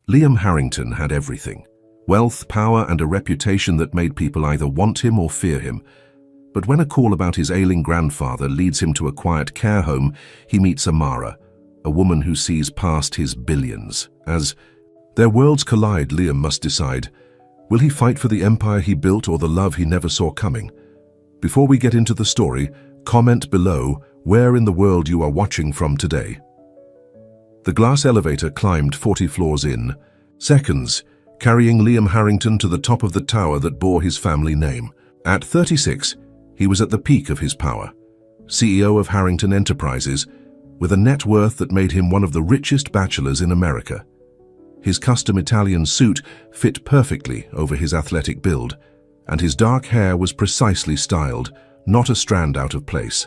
Liam Harrington had everything: wealth, power, and a reputation that made people either want him or fear him. But when a call about his ailing grandfather leads him to a quiet care home, he meets Amara, a woman who sees past his billions. As their worlds collide, Liam must decide, will he fight for the empire he built or the love he never saw coming? Before we get into the story, comment below where in the world you are watching from today. The glass elevator climbed 40 floors in seconds, carrying Liam Harrington to the top of the tower that bore his family name. At 36, he was at the peak of his power, CEO of Harrington Enterprises, with a net worth that made him one of the richest bachelors in America. His custom Italian suit fit perfectly over his athletic build, and his dark hair was precisely styled, not a strand out of place.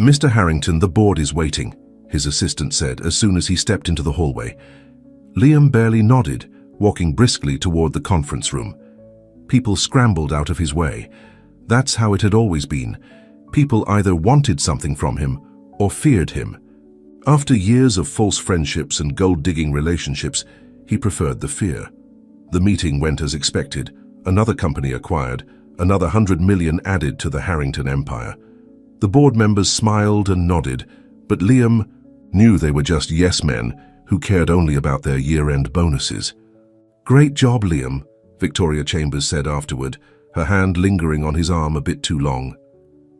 "Mr. Harrington, the board is waiting," his assistant said as soon as he stepped into the hallway. Liam barely nodded, walking briskly toward the conference room. People scrambled out of his way. That's how it had always been. People either wanted something from him or feared him. After years of false friendships and gold-digging relationships, he preferred the fear. The meeting went as expected. Another company acquired, another 100 million added to the Harrington empire. The board members smiled and nodded, but Liam knew they were just yes men who cared only about their year-end bonuses. "Great job, Liam," Victoria Chambers said afterward, her hand lingering on his arm a bit too long.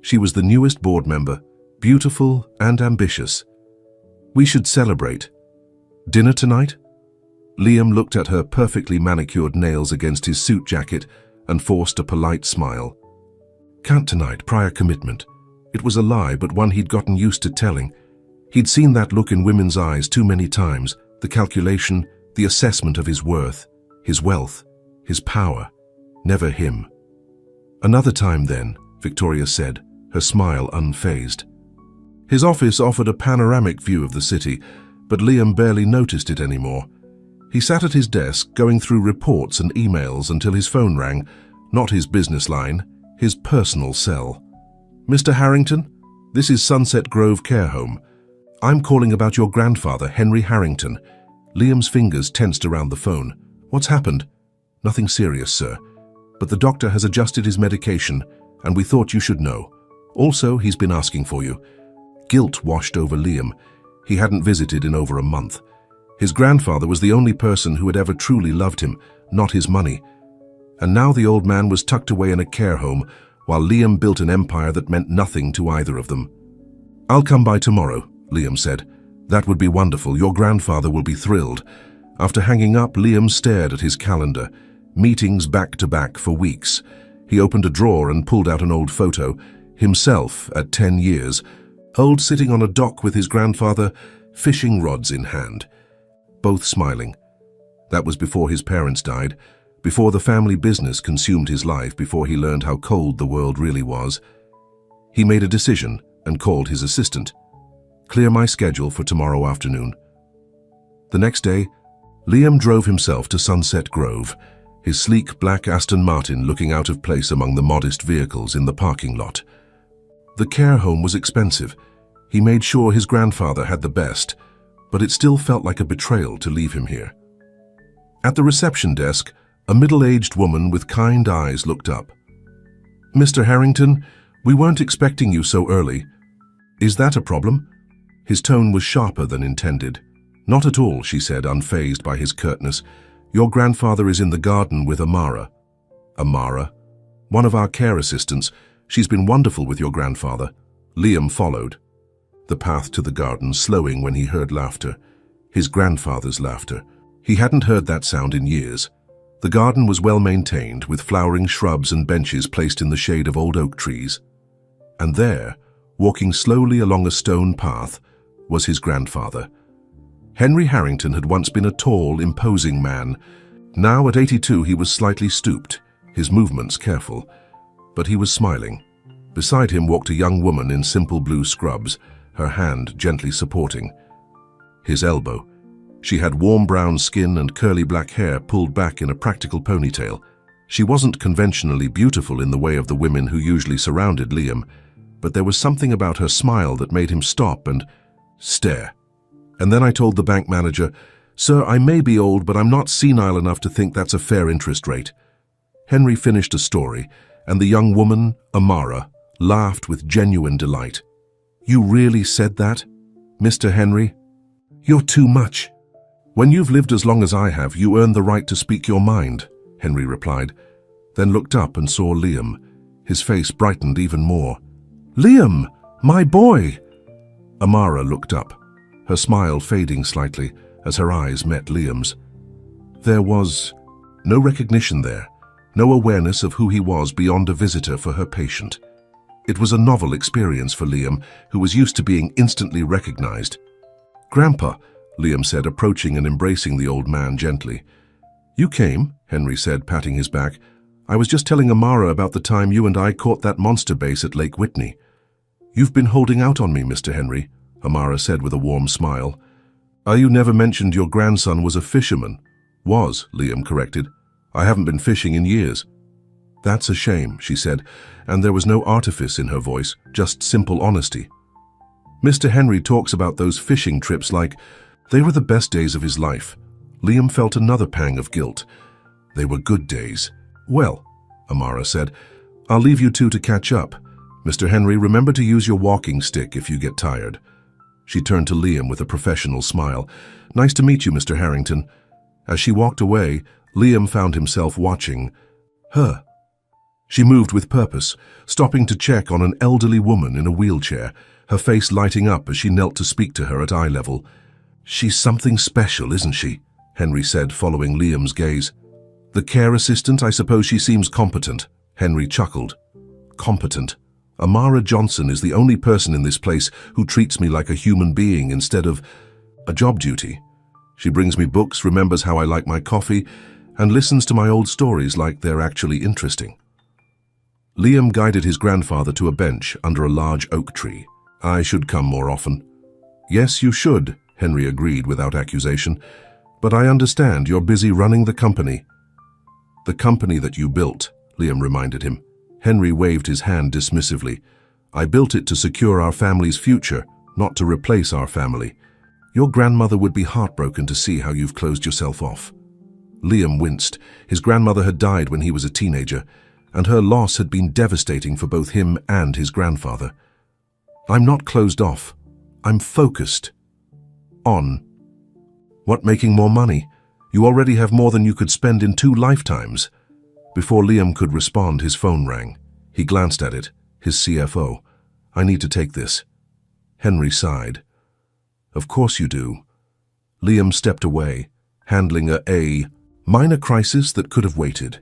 She was the newest board member, beautiful and ambitious. "We should celebrate. Dinner tonight?" Liam looked at her perfectly manicured nails against his suit jacket and forced a polite smile. "Can't tonight, prior commitment." It was a lie, but one he'd gotten used to telling. He'd seen that look in women's eyes too many times, the calculation, the assessment of his worth, his wealth, his power. Never him. "Another time then," Victoria said, her smile unfazed. His office offered a panoramic view of the city, but Liam barely noticed it anymore. He sat at his desk, going through reports and emails until his phone rang, not his business line, his personal cell. "Mr. Harrington, this is Sunset Grove Care Home. I'm calling about your grandfather, Henry Harrington." Liam's fingers tensed around the phone. "What's happened?" "Nothing serious, sir. But the doctor has adjusted his medication, and we thought you should know. Also, he's been asking for you." Guilt washed over Liam. He hadn't visited in over a month. His grandfather was the only person who had ever truly loved him, not his money. And now the old man was tucked away in a care home, while Liam built an empire that meant nothing to either of them. "I'll come by tomorrow," Liam said. "That would be wonderful. Your grandfather will be thrilled." After hanging up, Liam stared at his calendar. Meetings back to back for weeks. He opened a drawer and pulled out an old photo, himself at 10 years, old, sitting on a dock with his grandfather, fishing rods in hand. Both smiling. That was before his parents died, before the family business consumed his life, before he learned how cold the world really was. He made a decision and called his assistant. "Clear my schedule for tomorrow afternoon." The next day, Liam drove himself to Sunset Grove, his sleek black Aston Martin looking out of place among the modest vehicles in the parking lot. The care home was expensive. He made sure his grandfather had the best, but it still felt like a betrayal to leave him here. At the reception desk, a middle-aged woman with kind eyes looked up. "Mr. Harrington, we weren't expecting you so early. Is that a problem?" His tone was sharper than intended. "Not at all," she said, unfazed by his curtness. "Your grandfather is in the garden with Amara." "Amara?" "One of our care assistants. She's been wonderful with your grandfather." Liam followed. The path to the garden, slowing when he heard laughter. His grandfather's laughter. He hadn't heard that sound in years. The garden was well maintained, with flowering shrubs and benches placed in the shade of old oak trees. And there, walking slowly along a stone path, was his grandfather. Henry Harrington had once been a tall, imposing man. Now, at 82, he was slightly stooped, his movements careful. But he was smiling. Beside him walked a young woman in simple blue scrubs, her hand gently supporting his elbow. She had warm brown skin and curly black hair pulled back in a practical ponytail. She wasn't conventionally beautiful in the way of the women who usually surrounded Liam, but there was something about her smile that made him stop and stare. "And then I told the bank manager, Sir, I may be old, but I'm not senile enough to think that's a fair interest rate. Henry finished a story, and the young woman, Amara, laughed with genuine delight. You really said that, Mr. Henry? You're too much. When you've lived as long as I have, you earn the right to speak your mind, Henry replied, then looked up and saw Liam. His face brightened even more. Liam, my boy! Amara looked up, her smile fading slightly as her eyes met Liam's. There was no recognition there, no awareness of who he was beyond a visitor for her patient. It was a novel experience for Liam, who was used to being instantly recognized. Grandpa, Liam said, approaching and embracing the old man gently. You came, Henry said, patting his back. I was just telling Amara about the time you and I caught that monster bass at Lake Whitney. You've been holding out on me, Mr. Henry, Amara said with a warm smile. You never mentioned your grandson was a fisherman. Was, Liam corrected. I haven't been fishing in years. That's a shame, she said, and there was no artifice in her voice, just simple honesty. Mr. Henry talks about those fishing trips like they were the best days of his life. Liam felt another pang of guilt. They were good days. Well, Amara said, I'll leave you two to catch up. Mr. Henry, remember to use your walking stick if you get tired. She turned to Liam with a professional smile. Nice to meet you, Mr. Harrington. As she walked away, Liam found himself watching her. She moved with purpose, stopping to check on an elderly woman in a wheelchair, her face lighting up as she knelt to speak to her at eye level. She's something special, isn't she? Henry said, following Liam's gaze. The care assistant, I suppose she seems competent. Henry chuckled. Competent. Amara Johnson is the only person in this place who treats me like a human being instead of a job duty. She brings me books, remembers how I like my coffee, and listens to my old stories like they're actually interesting. Liam guided his grandfather to a bench under a large oak tree. I should come more often. Yes, you should, Henry agreed without accusation. But I understand you're busy running the company. The company that you built, Liam reminded him. Henry waved his hand dismissively. I built it to secure our family's future, not to replace our family. Your grandmother would be heartbroken to see how you've closed yourself off. Liam winced. His grandmother had died when he was a teenager, and her loss had been devastating for both him and his grandfather. I'm not closed off. I'm focused. On. What, making more money? You already have more than you could spend in 2 lifetimes. Before Liam could respond, his phone rang. He glanced at it. His CFO. I need to take this. Henry sighed. Of course you do. Liam stepped away, handling a minor crisis that could have waited.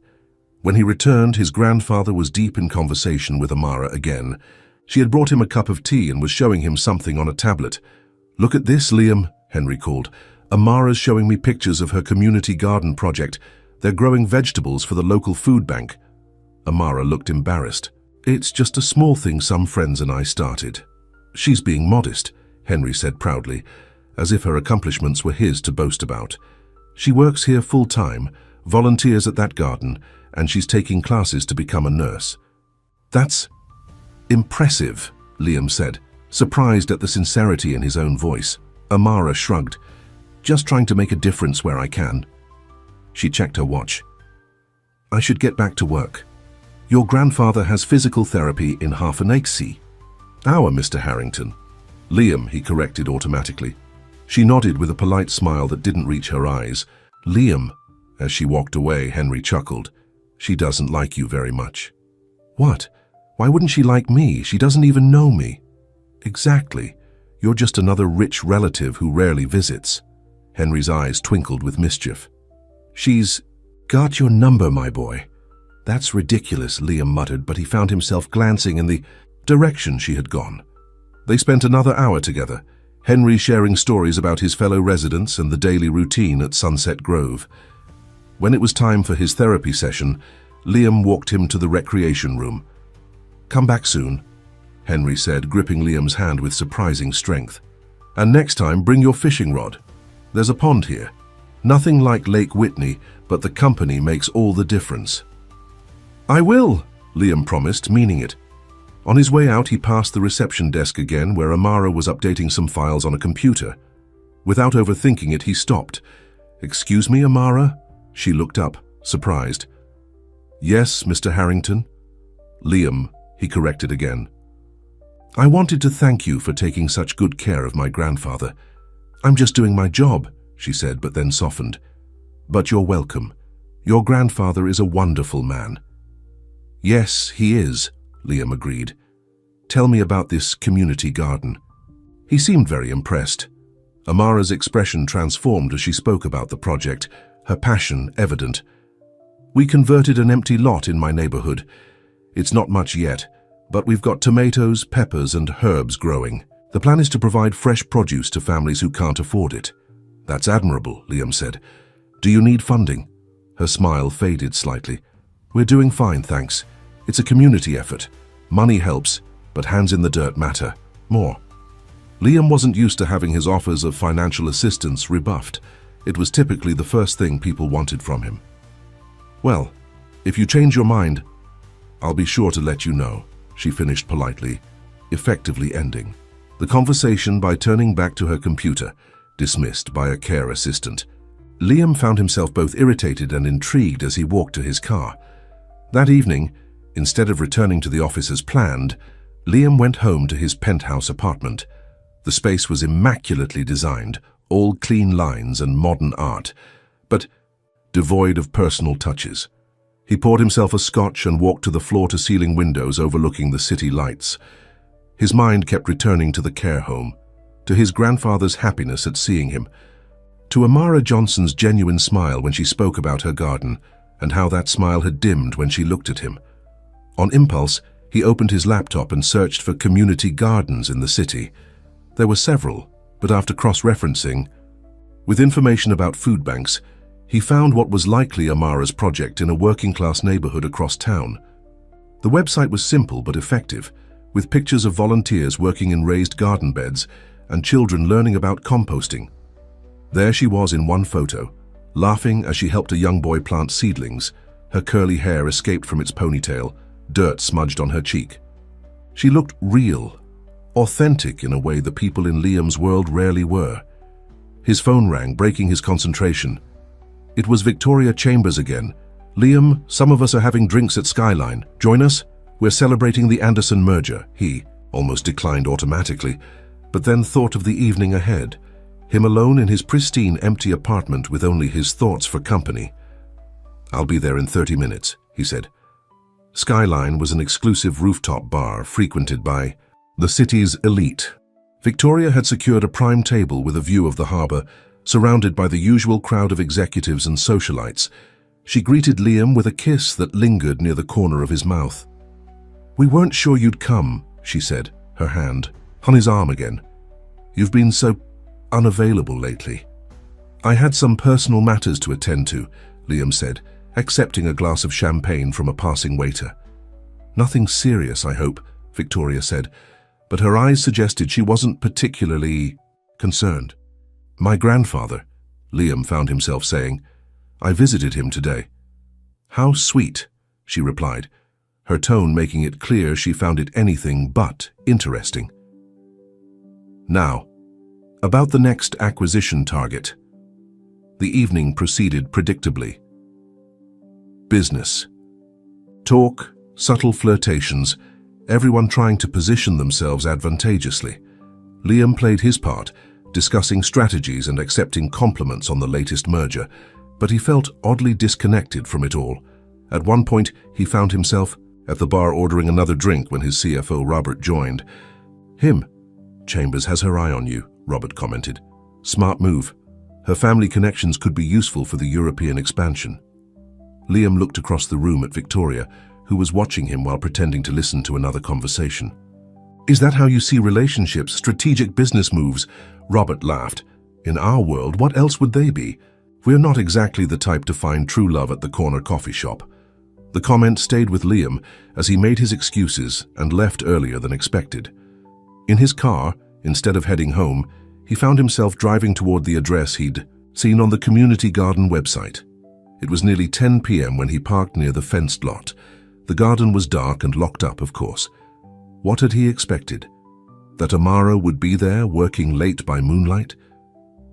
When he returned, his grandfather was deep in conversation with Amara again. She had brought him a cup of tea and was showing him something on a tablet. Look at this, Liam, Henry called. Amara's showing me pictures of her community garden project. They're growing vegetables for the local food bank. Amara looked embarrassed. It's just a small thing some friends and I started. She's being modest, Henry said proudly, as if her accomplishments were his to boast about. She works here full-time, volunteers at that garden, and she's taking classes to become a nurse. That's impressive, Liam said, surprised at the sincerity in his own voice. Amara shrugged. Just trying to make a difference where I can. She checked her watch. I should get back to work. Your grandfather has physical therapy in half an hour, Mr. Harrington. Liam, he corrected automatically. She nodded with a polite smile that didn't reach her eyes. Liam. As she walked away, Henry chuckled. She doesn't like you very much. What? Why wouldn't she like me? She doesn't even know me. Exactly. You're just another rich relative who rarely visits. Henry's eyes twinkled with mischief. She's got your number, my boy. That's ridiculous, Liam muttered, but he found himself glancing in the direction she had gone. They spent another hour together, Henry sharing stories about his fellow residents and the daily routine at Sunset Grove. When it was time for his therapy session, Liam walked him to the recreation room. Come back soon, Henry said, gripping Liam's hand with surprising strength. And next time, bring your fishing rod. There's a pond here. Nothing like Lake Whitney, but the company makes all the difference. I will, Liam promised, meaning it. On his way out, he passed the reception desk again, where Amara was updating some files on a computer. Without overthinking it, he stopped, "Excuse me, Amara?" She looked up, surprised. "Yes, Mr. Harrington." "Liam," he corrected again. "I wanted to thank you for taking such good care of my grandfather. I'm just doing my job," she said, but then softened. "But you're welcome. Your grandfather is a wonderful man." "Yes, he is," Liam agreed. "Tell me about this community garden." He seemed very impressed. Amara's expression transformed as she spoke about the project, her passion evident. "We converted an empty lot in my neighborhood. It's not much yet, but we've got tomatoes, peppers, and herbs growing. The plan is to provide fresh produce to families who can't afford it." "That's admirable," Liam said. "Do you need funding?" Her smile faded slightly. "We're doing fine, thanks. It's a community effort. Money helps, but hands in the dirt matter more." Liam wasn't used to having his offers of financial assistance rebuffed. It was typically the first thing people wanted from him. "Well, if you change your mind, I'll be sure to let you know," she finished politely, effectively ending the conversation by turning back to her computer, dismissed by a care assistant. Liam found himself both irritated and intrigued as he walked to his car. That evening, instead of returning to the office as planned, Liam went home to his penthouse apartment. The space was immaculately designed, all clean lines and modern art, but devoid of personal touches. He poured himself a scotch and walked to the floor-to-ceiling windows overlooking the city lights. His mind kept returning to the care home, to his grandfather's happiness at seeing him, to Amara Johnson's genuine smile when she spoke about her garden, and how that smile had dimmed when she looked at him. On impulse, he opened his laptop and searched for community gardens in the city. There were several, but after cross-referencing, with information about food banks, he found what was likely Amara's project in a working-class neighborhood across town. The website was simple but effective, with pictures of volunteers working in raised garden beds and children learning about composting. There she was in one photo, laughing as she helped a young boy plant seedlings. Her curly hair escaped from its ponytail, dirt smudged on her cheek. She looked real, authentic in a way the people in Liam's world rarely were. His phone rang, breaking his concentration. It was Victoria Chambers again. "Liam, some of us are having drinks at Skyline. Join us? We're celebrating the Anderson merger." He almost declined automatically, but then thought of the evening ahead. Him alone in his pristine, empty apartment with only his thoughts for company. "I'll be there in 30 minutes, he said. Skyline was an exclusive rooftop bar frequented by the city's elite. Victoria had secured a prime table with a view of the harbor, surrounded by the usual crowd of executives and socialites. She greeted Liam with a kiss that lingered near the corner of his mouth. "We weren't sure you'd come," she said, her hand on his arm again. "You've been so unavailable lately." "I had some personal matters to attend to," Liam said, accepting a glass of champagne from a passing waiter. "Nothing serious, I hope," Victoria said, but her eyes suggested she wasn't particularly concerned. "My grandfather," Liam found himself saying. "I visited him today." "How sweet," she replied, her tone making it clear she found it anything but interesting. Now, about the next acquisition target. The evening proceeded predictably. Business. Talk, subtle flirtations, everyone trying to position themselves advantageously. Liam played his part, discussing strategies and accepting compliments on the latest merger, but he felt oddly disconnected from it all. At one point, he found himself at the bar ordering another drink when his CFO Robert joined. "Him. Chambers has her eye on you," Robert commented. "Smart move. Her family connections could be useful for the European expansion." Liam looked across the room at Victoria, who was watching him while pretending to listen to another conversation. "Is that how you see relationships, strategic business moves?" Robert laughed. "In our world, what else would they be? We're not exactly the type to find true love at the corner coffee shop." The comment stayed with Liam as he made his excuses and left earlier than expected. In his car, instead of heading home, he found himself driving toward the address he'd seen on the community garden website. It was nearly 10 p.m. when he parked near the fenced lot. The garden was dark and locked up, of course. What had he expected? That Amara would be there, working late by moonlight?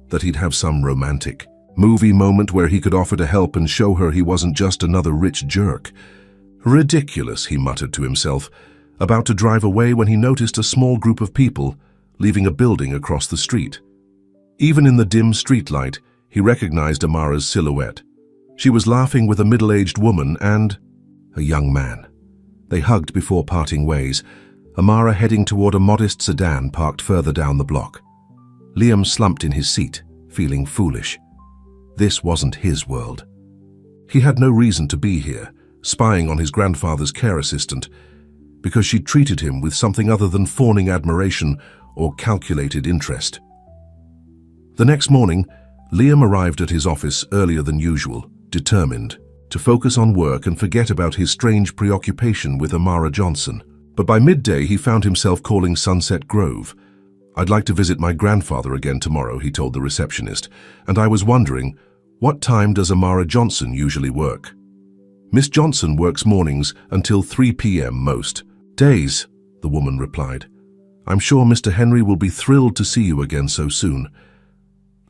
That he'd have some romantic movie moment where he could offer to help and show her he wasn't just another rich jerk. Ridiculous, he muttered to himself, about to drive away when he noticed a small group of people leaving a building across the street. Even in the dim streetlight, he recognized Amara's silhouette. She was laughing with a middle-aged woman and a young man. They hugged before parting ways, Amara heading toward a modest sedan parked further down the block. Liam slumped in his seat, feeling foolish. This wasn't his world. He had no reason to be here, spying on his grandfather's care assistant, because she treated him with something other than fawning admiration or calculated interest. The next morning, Liam arrived at his office earlier than usual, determined to focus on work and forget about his strange preoccupation with Amara Johnson. But by midday, he found himself calling Sunset Grove. "I'd like to visit my grandfather again tomorrow," he told the receptionist, "and I was wondering, what time does Amara Johnson usually work?" "Miss Johnson works mornings until 3 p.m. most days," the woman replied. "I'm sure Mr. Henry will be thrilled to see you again so soon."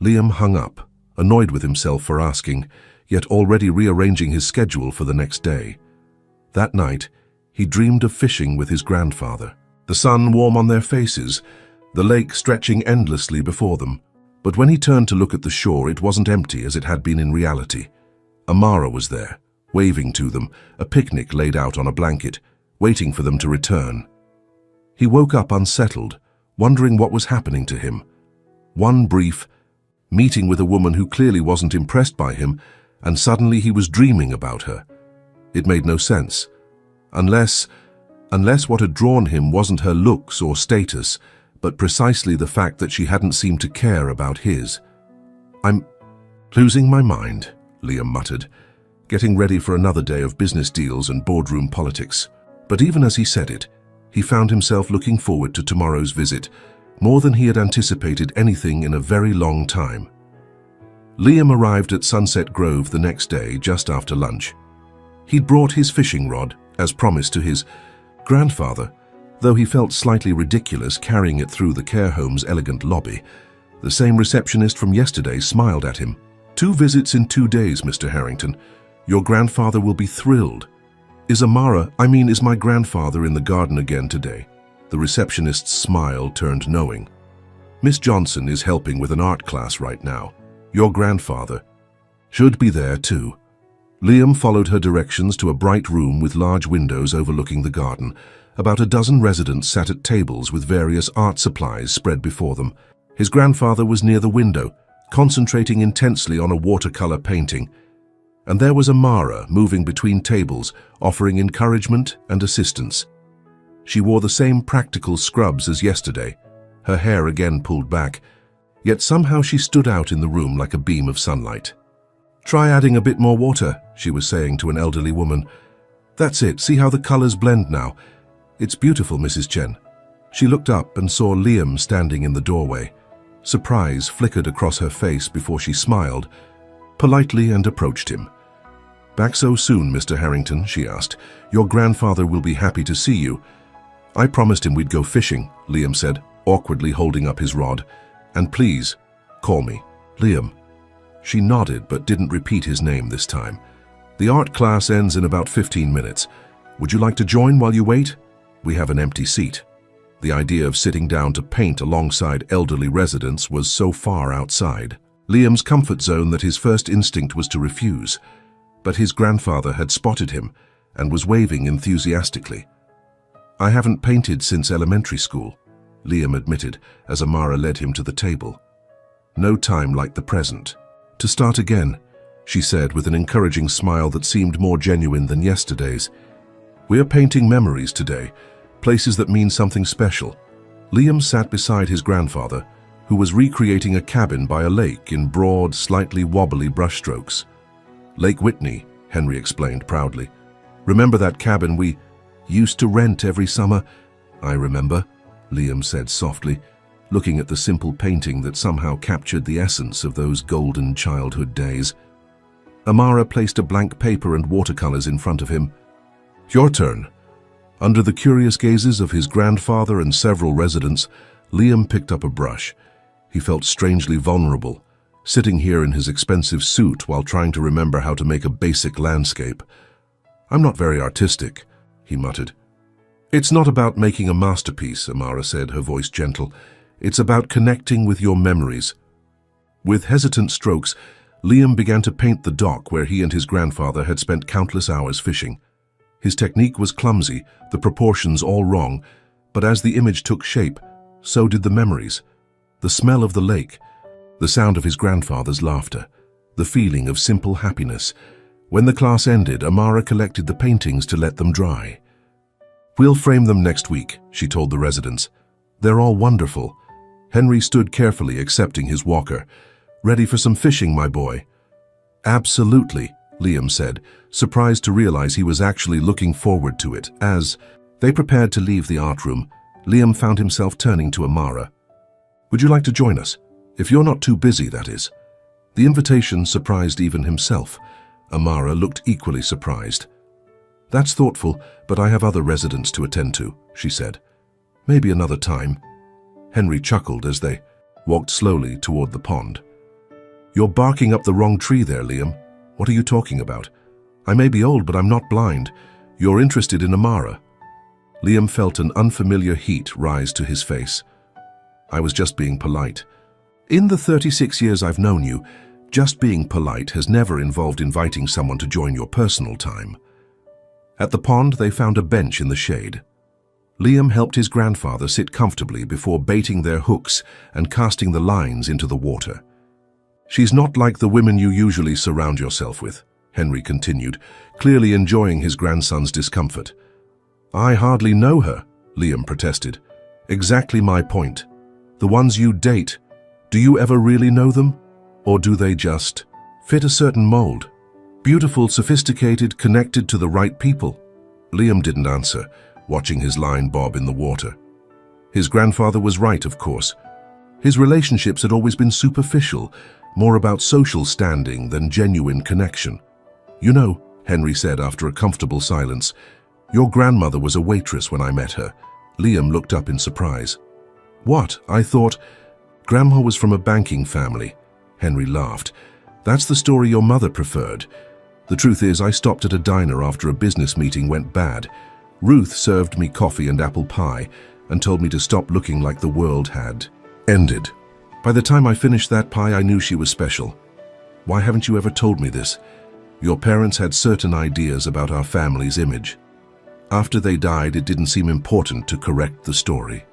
Liam hung up, annoyed with himself for asking, yet already rearranging his schedule for the next day. That night, he dreamed of fishing with his grandfather. The sun warm on their faces, the lake stretching endlessly before them. But when he turned to look at the shore, it wasn't empty as it had been in reality. Amara was there, waving to them, a picnic laid out on a blanket, waiting for them to return. He woke up unsettled, wondering what was happening to him. One brief meeting with a woman who clearly wasn't impressed by him, and suddenly he was dreaming about her. It made no sense. Unless what had drawn him wasn't her looks or status, but precisely the fact that she hadn't seemed to care about his. "I'm losing my mind," Liam muttered, getting ready for another day of business deals and boardroom politics. But even as he said it, he found himself looking forward to tomorrow's visit, more than he had anticipated anything in a very long time. Liam arrived at Sunset Grove the next day just after lunch. He'd brought his fishing rod, as promised to his grandfather, though he felt slightly ridiculous carrying it through the care home's elegant lobby. The same receptionist from yesterday smiled at him. "2 visits in 2 days, Mr. Harrington. Your grandfather will be thrilled." Is my grandfather in the garden again today?" The receptionist's smile turned knowing. "Miss Johnson is helping with an art class right now. Your grandfather should be there too." Liam followed her directions to a bright room with large windows overlooking the garden. About a dozen residents sat at tables with various art supplies spread before them. His grandfather was near the window, concentrating intensely on a watercolor painting. And there was Amara moving between tables, offering encouragement and assistance. She wore the same practical scrubs as yesterday, her hair again pulled back, yet somehow she stood out in the room like a beam of sunlight. "Try adding a bit more water," she was saying to an elderly woman. "That's it, see how the colors blend now. It's beautiful, Mrs. Chen." She looked up and saw Liam standing in the doorway. Surprise flickered across her face before she smiled politely and approached him. "Back so soon, Mr. Harrington?" she asked. "Your grandfather will be happy to see you." "I promised him we'd go fishing," Liam said, awkwardly holding up his rod. "And please, call me Liam." She nodded but didn't repeat his name this time. "The art class ends in about 15 minutes. Would you like to join while you wait? We have an empty seat." The idea of sitting down to paint alongside elderly residents was so far outside Liam's comfort zone that his first instinct was to refuse. But his grandfather had spotted him and was waving enthusiastically. "I haven't painted since elementary school," Liam admitted as Amara led him to the table. "No time like the present to start again," she said with an encouraging smile that seemed more genuine than yesterday's. "We are painting memories today, places that mean something special." Liam sat beside his grandfather, who was recreating a cabin by a lake in broad, slightly wobbly brushstrokes. "Lake Whitney," Henry explained proudly. "Remember that cabin we used to rent every summer?" "I remember," Liam said softly, looking at the simple painting that somehow captured the essence of those golden childhood days. Amara placed a blank paper and watercolors in front of him. "Your turn." Under the curious gazes of his grandfather and several residents, Liam picked up a brush. He felt strangely vulnerable, sitting here in his expensive suit while trying to remember how to make a basic landscape. "I'm not very artistic," he muttered. "It's not about making a masterpiece," Amara said, her voice gentle. "It's about connecting with your memories." With hesitant strokes, Liam began to paint the dock where he and his grandfather had spent countless hours fishing. His technique was clumsy, the proportions all wrong, but as the image took shape, so did the memories. The smell of the lake, the sound of his grandfather's laughter, the feeling of simple happiness. When the class ended, Amara collected the paintings to let them dry. "We'll frame them next week," she told the residents. "They're all wonderful." Henry stood carefully, accepting his walker. "Ready for some fishing, my boy?" "Absolutely," Liam said, surprised to realize he was actually looking forward to it. As they prepared to leave the art room, Liam found himself turning to Amara. "Would you like to join us? If you're not too busy, that is." The invitation surprised even himself. Amara looked equally surprised. "That's thoughtful, but I have other residents to attend to," she said. "Maybe another time." Henry chuckled as they walked slowly toward the pond. "You're barking up the wrong tree there, Liam. What are you talking about? I may be old, but I'm not blind. You're interested in Amara." Liam felt an unfamiliar heat rise to his face. "I was just being polite. In the 36 years I've known you, just being polite has never involved inviting someone to join your personal time." At the pond, they found a bench in the shade. Liam helped his grandfather sit comfortably before baiting their hooks and casting the lines into the water. "She's not like the women you usually surround yourself with," Henry continued, clearly enjoying his grandson's discomfort. "I hardly know her," Liam protested. "Exactly my point. The ones you date, do you ever really know them? Or do they just fit a certain mold? Beautiful, sophisticated, connected to the right people?" Liam didn't answer, watching his line bob in the water. His grandfather was right, of course. His relationships had always been superficial, more about social standing than genuine connection. "You know," Henry said after a comfortable silence, "your grandmother was a waitress when I met her." Liam looked up in surprise. "What? I thought—" "Grandma was from a banking family," Henry laughed. "That's the story your mother preferred. The truth is, I stopped at a diner after a business meeting went bad. Ruth served me coffee and apple pie and told me to stop looking like the world had ended. By the time I finished that pie, I knew she was special. Why haven't you ever told me this? Your parents had certain ideas about our family's image. After they died, it didn't seem important to correct the story."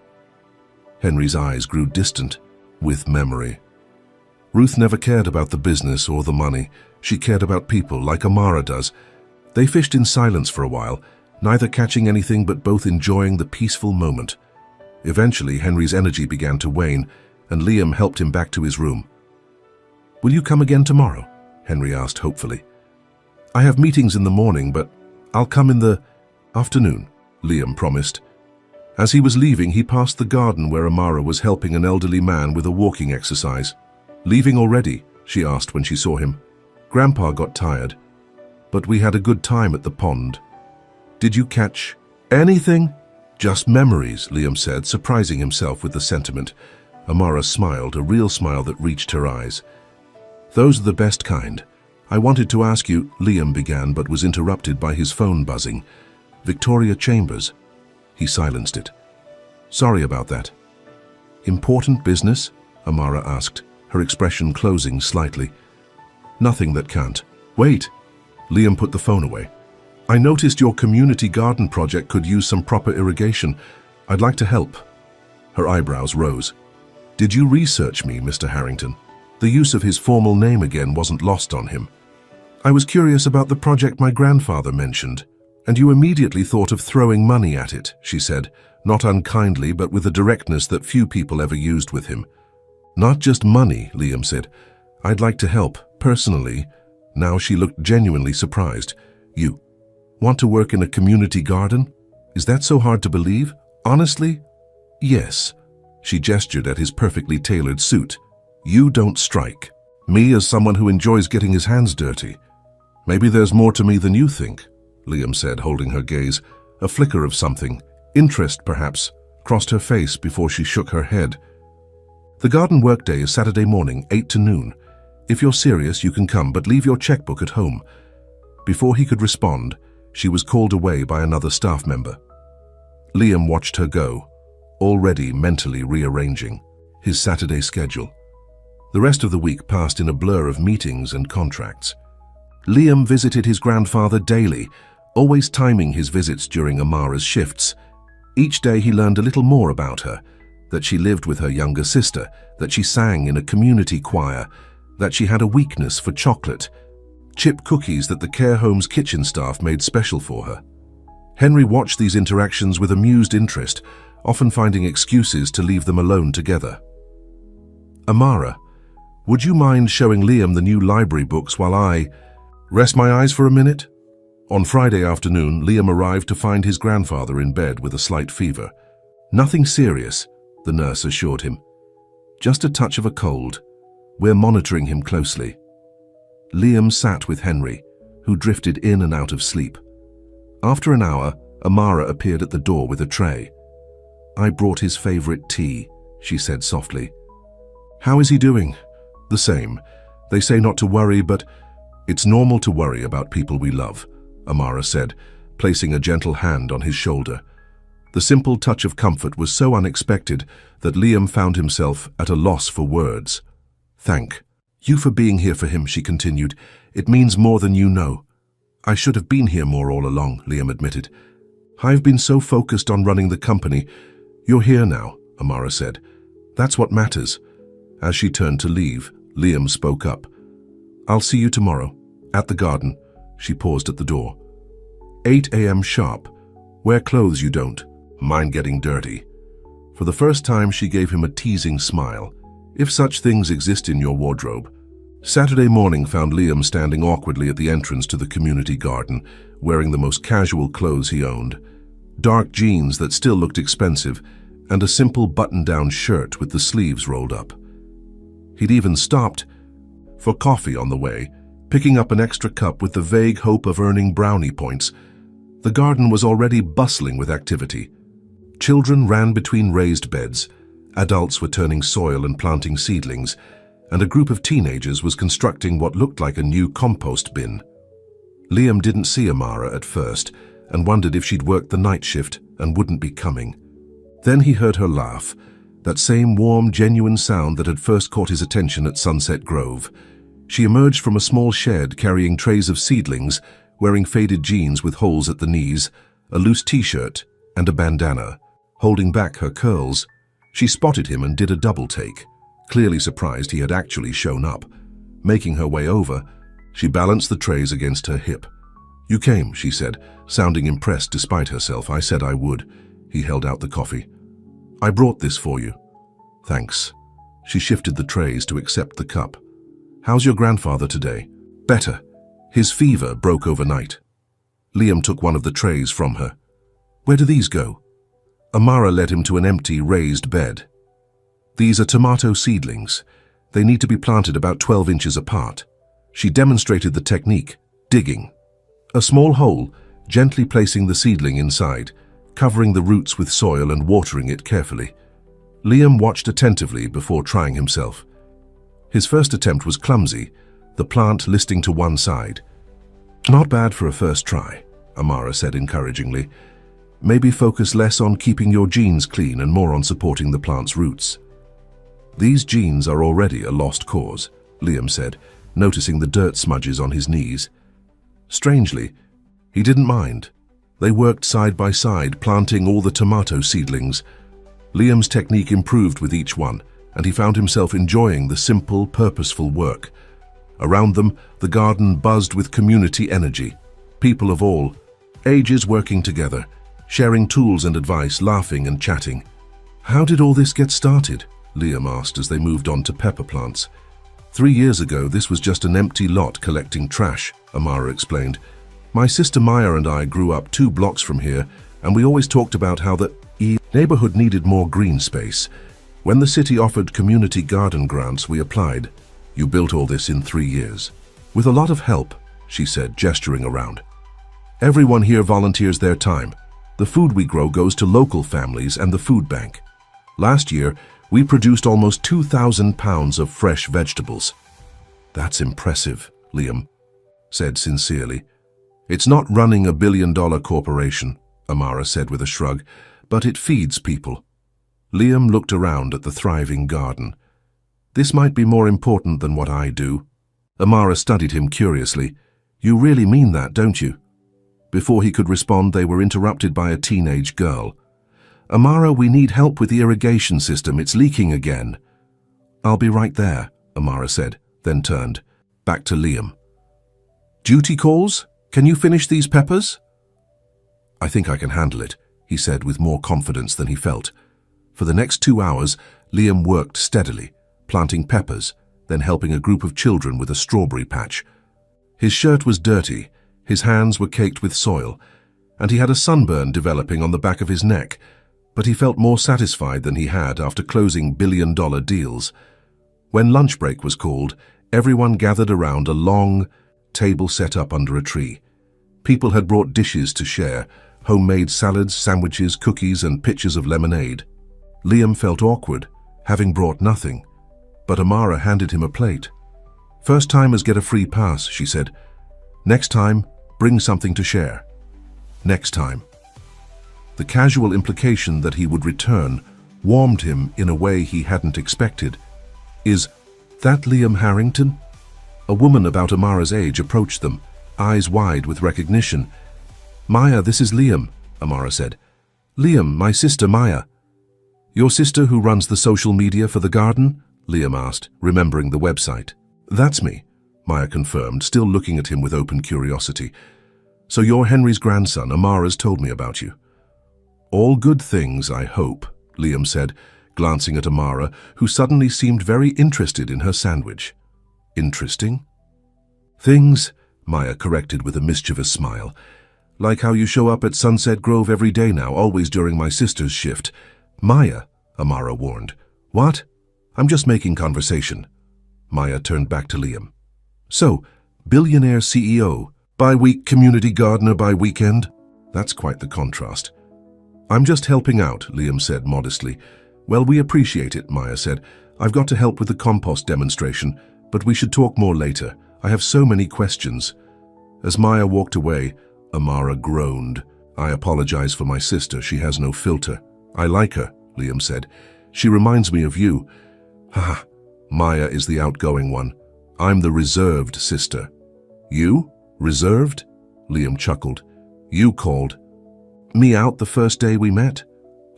Henry's eyes grew distant with memory. "Ruth never cared about the business or the money. She cared about people, like Amara does." They fished in silence for a while, neither catching anything but both enjoying the peaceful moment. Eventually, Henry's energy began to wane, and Liam helped him back to his room. "Will you come again tomorrow?" Henry asked hopefully. "I have meetings in the morning, but I'll come in the afternoon," Liam promised. As he was leaving, he passed the garden where Amara was helping an elderly man with a walking exercise. "Leaving already?" she asked when she saw him. "Grandpa got tired, but we had a good time at the pond." "Did you catch anything?" "Just memories," Liam said, surprising himself with the sentiment. Amara smiled, a real smile that reached her eyes. "Those are the best kind. I wanted to ask you," Liam began, but was interrupted by his phone buzzing. "Victoria Chambers." He silenced it. "Sorry about that." "Important business?" Amara asked, her expression closing slightly. "Nothing that can't wait." Liam put the phone away. "I noticed your community garden project could use some proper irrigation. I'd like to help." Her eyebrows rose. "Did you research me, Mr. Harrington?" The use of his formal name again wasn't lost on him. "I was curious about the project my grandfather mentioned, and you immediately thought of throwing money at it," she said, not unkindly but with a directness that few people ever used with him. "Not just money," Liam said. "I'd like to help, personally." Now she looked genuinely surprised. "You want to work in a community garden? Is that so hard to believe? Honestly?" "Yes." She gestured at his perfectly tailored suit. "You don't strike me as someone who enjoys getting his hands dirty." "Maybe there's more to me than you think," Liam said, holding her gaze. A flicker of something, interest perhaps, crossed her face before she shook her head. "The garden workday is Saturday morning, 8 to noon. If you're serious, you can come, but leave your checkbook at home." Before he could respond, she was called away by another staff member. Liam watched her go, already mentally rearranging his Saturday schedule. The rest of the week passed in a blur of meetings and contracts. Liam visited his grandfather daily, always timing his visits during Amara's shifts. Each day he learned a little more about her, that she lived with her younger sister, that she sang in a community choir, that she had a weakness for chocolate, chip cookies that the care home's kitchen staff made special for her. Henry watched these interactions with amused interest, often finding excuses to leave them alone together. "Amara, would you mind showing Liam the new library books while I rest my eyes for a minute?" On Friday afternoon, Liam arrived to find his grandfather in bed with a slight fever. "Nothing serious," the nurse assured him. "Just a touch of a cold. We're monitoring him closely." Liam sat with Henry, who drifted in and out of sleep. After an hour, Amara appeared at the door with a tray. "I brought his favorite tea," she said softly. "How is he doing?" "The same. They say not to worry, but it's normal to worry about people we love," Amara said, placing a gentle hand on his shoulder. The simple touch of comfort was so unexpected that Liam found himself at a loss for words. "Thank you for being here for him," she continued. "It means more than you know." "I should have been here more all along," Liam admitted. "I've been so focused on running the company." "You're here now," Amara said. "That's what matters." As she turned to leave, Liam spoke up. "I'll see you tomorrow, at the garden." She paused at the door. 8 a.m. sharp. "Wear clothes you don't mind getting dirty." For the first time, she gave him a teasing smile. "If such things exist in your wardrobe." Saturday morning found Liam standing awkwardly at the entrance to the community garden, wearing the most casual clothes he owned. Dark jeans that still looked expensive, and a simple button-down shirt with the sleeves rolled up. He'd even stopped for coffee on the way, picking up an extra cup with the vague hope of earning brownie points. The garden was already bustling with activity. Children ran between raised beds, adults were turning soil and planting seedlings, and a group of teenagers was constructing what looked like a new compost bin. Liam didn't see Amara at first and wondered if she'd worked the night shift and wouldn't be coming. Then he heard her laugh, that same warm, genuine sound that had first caught his attention at Sunset Grove. She emerged from a small shed carrying trays of seedlings, wearing faded jeans with holes at the knees, a loose t-shirt, and a bandana. Holding back her curls, she spotted him and did a double take, clearly surprised he had actually shown up. Making her way over, she balanced the trays against her hip. "You came," she said, sounding impressed despite herself. "I said I would." He held out the coffee. "I brought this for you." "Thanks." She shifted the trays to accept the cup. "How's your grandfather today?" "Better. His fever broke overnight." Liam took one of the trays from her. "Where do these go?" Amara led him to an empty, raised bed. "These are tomato seedlings. They need to be planted about 12 inches apart." She demonstrated the technique, digging a small hole, gently placing the seedling inside, covering the roots with soil and watering it carefully. Liam watched attentively before trying himself. His first attempt was clumsy, the plant listing to one side. "Not bad for a first try," Amara said encouragingly. "Maybe focus less on keeping your genes clean and more on supporting the plant's roots." "These genes are already a lost cause," Liam said, noticing the dirt smudges on his knees. Strangely, he didn't mind. They worked side by side, planting all the tomato seedlings. Liam's technique improved with each one, and he found himself enjoying the simple, purposeful work. Around them, the garden buzzed with community energy, people of all ages working together, sharing tools and advice, laughing and chatting. "How did all this get started?" Liam asked as they moved on to pepper plants. 3 years ago, this was just an empty lot collecting trash," Amara explained. "My sister Maya and I grew up 2 blocks from here, and we always talked about how the neighborhood needed more green space. When the city offered community garden grants, we applied. You built all this in 3 years." "With a lot of help," she said, gesturing around. "Everyone here volunteers their time. The food we grow goes to local families and the food bank. Last year, we produced almost 2,000 pounds of fresh vegetables." That's impressive, Liam said sincerely. It's not running a billion-dollar corporation, Amara said with a shrug, but it feeds people. Liam looked around at the thriving garden. This might be more important than what I do. Amara studied him curiously. You really mean that, don't you? Before he could respond, they were interrupted by a teenage girl. Amara, we need help with the irrigation system. It's leaking again. I'll be right there, Amara said, then turned back to Liam. Duty calls? Can you finish these peppers? I think I can handle it, he said with more confidence than he felt. For the next 2 hours, Liam worked steadily, planting peppers, then helping a group of children with a strawberry patch. His shirt was dirty, his hands were caked with soil, and he had a sunburn developing on the back of his neck, but he felt more satisfied than he had after closing billion-dollar deals. When lunch break was called, everyone gathered around a long table set up under a tree. People had brought dishes to share, homemade salads, sandwiches, cookies, and pitchers of lemonade. Liam felt awkward, having brought nothing, but Amara handed him a plate. First-timers get a free pass, she said. Next time, bring something to share. Next time. The casual implication that he would return warmed him in a way he hadn't expected. Is that Liam Harrington? A woman about Amara's age approached them, eyes wide with recognition. Maya, this is Liam, Amara said. Liam, my sister Maya. Your sister who runs the social media for the garden? Liam asked, remembering the website. That's me, Maya confirmed, still looking at him with open curiosity. So you're Henry's grandson. Amara's told me about you. All good things, I hope, Liam said, glancing at Amara, who suddenly seemed very interested in her sandwich. Interesting? Things, Maya corrected with a mischievous smile. Like how you show up at Sunset Grove every day now, always during my sister's shift. Maya, Amara warned. What? I'm just making conversation. Maya turned back to Liam. So, billionaire CEO, by-week community gardener by weekend? That's quite the contrast. I'm just helping out, Liam said modestly. Well, we appreciate it, Maya said. I've got to help with the compost demonstration, but we should talk more later. I have so many questions. As Maya walked away, Amara groaned. I apologize for my sister. She has no filter. I like her, Liam said. She reminds me of you. Haha, Maya is the outgoing one. I'm the reserved sister. You? Reserved? Liam chuckled. You called me out the first day we met?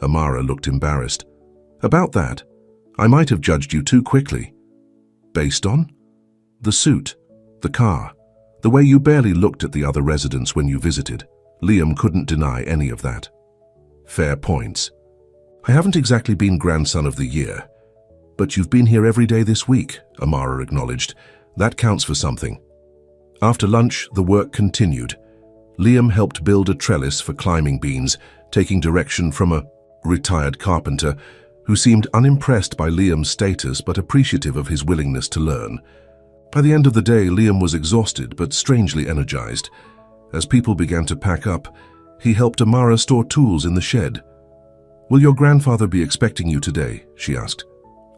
Amara looked embarrassed. About that, I might have judged you too quickly. Based on? The suit, the car, the way you barely looked at the other residents when you visited. Liam couldn't deny any of that. Fair points. I haven't exactly been grandson of the year, but you've been here every day this week, Amara acknowledged. That counts for something. After lunch, the work continued. Liam helped build a trellis for climbing beans, taking direction from a retired carpenter who seemed unimpressed by Liam's status but appreciative of his willingness to learn. By the end of the day, Liam was exhausted but strangely energized. As people began to pack up, he helped Amara store tools in the shed. Will your grandfather be expecting you today? She asked.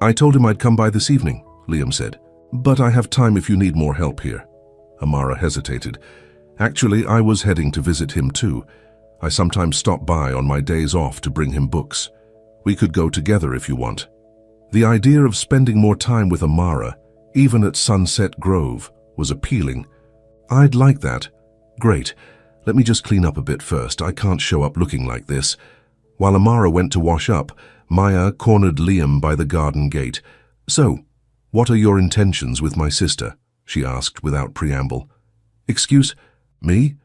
I told him I'd come by this evening, Liam said. But I have time if you need more help here. Amara hesitated. Actually, I was heading to visit him too. I sometimes stop by on my days off to bring him books. We could go together if you want. The idea of spending more time with Amara, even at Sunset Grove, was appealing. I'd like that. Great. Let me just clean up a bit first. I can't show up looking like this. While Amara went to wash up, Maya cornered Liam by the garden gate. So, what are your intentions with my sister? She asked without preamble. Excuse me?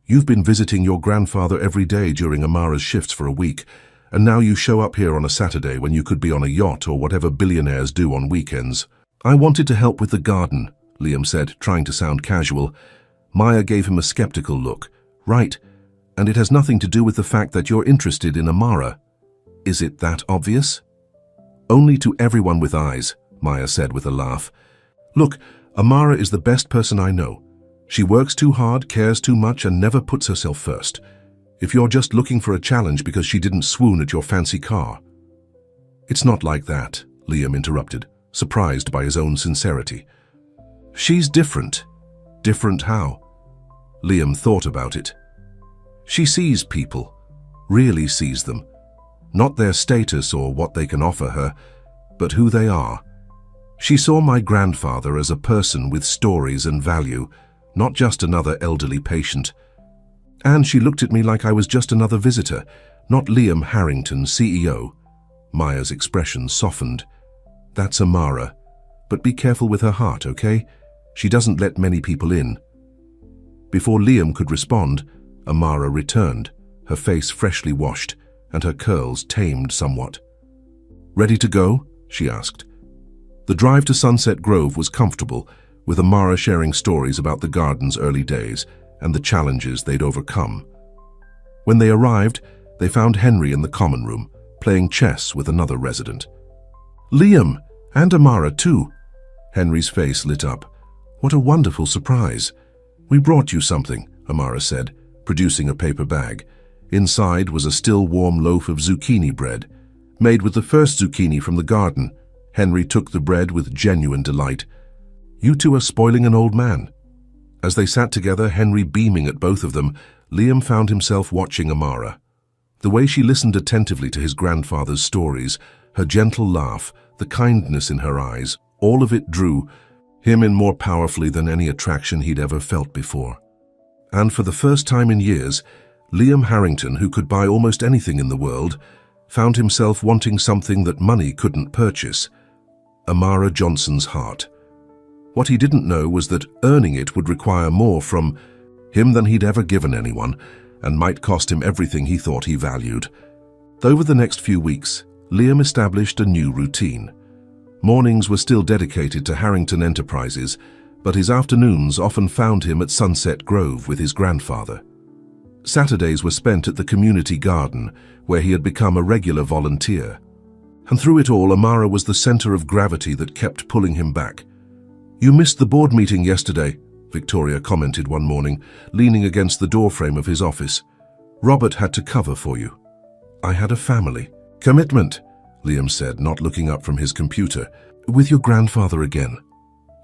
You've been visiting your grandfather every day during Amara's shifts for a week, and now you show up here on a Saturday when you could be on a yacht or whatever billionaires do on weekends. I wanted to help with the garden, Liam said, trying to sound casual. Maya gave him a skeptical look. Right, and it has nothing to do with the fact that you're interested in Amara. Is it that obvious? Only to everyone with eyes, Maya said with a laugh. Look, Amara is the best person I know. She works too hard, cares too much, and never puts herself first. If you're just looking for a challenge because she didn't swoon at your fancy car. It's not like that, Liam interrupted, surprised by his own sincerity. She's different. Different how? Liam thought about it. She sees people, really sees them. Not their status or what they can offer her, but who they are. She saw my grandfather as a person with stories and value, not just another elderly patient. And she looked at me like I was just another visitor, not Liam Harrington, CEO. Maya's expression softened. That's Amara. But be careful with her heart, okay? She doesn't let many people in. Before Liam could respond, Amara returned, her face freshly washed and her curls tamed somewhat. Ready to go? She asked. The drive to Sunset Grove was comfortable, with Amara sharing stories about the garden's early days and the challenges they'd overcome. When they arrived, they found Henry in the common room, playing chess with another resident. Liam, and Amara too. Henry's face lit up. What a wonderful surprise. We brought you something, Amara said, producing a paper bag. Inside was a still warm loaf of zucchini bread. Made with the first zucchini from the garden, Henry took the bread with genuine delight. You two are spoiling an old man. As they sat together, Henry beaming at both of them, Liam found himself watching Amara. The way she listened attentively to his grandfather's stories, her gentle laugh, the kindness in her eyes, all of it drew him in more powerfully than any attraction he'd ever felt before. And for the first time in years, Liam Harrington, who could buy almost anything in the world, found himself wanting something that money couldn't purchase: Amara Johnson's heart. What he didn't know was that earning it would require more from him than he'd ever given anyone, and might cost him everything he thought he valued. Over the next few weeks, Liam established a new routine. Mornings were still dedicated to Harrington Enterprises, but his afternoons often found him at Sunset Grove with his grandfather. Saturdays were spent at the community garden, where he had become a regular volunteer. And through it all, Amara was the center of gravity that kept pulling him back. You missed the board meeting yesterday, Victoria commented one morning, leaning against the doorframe of his office. Robert had to cover for you. I had a family. Commitment, Liam said, not looking up from his computer. With your grandfather again.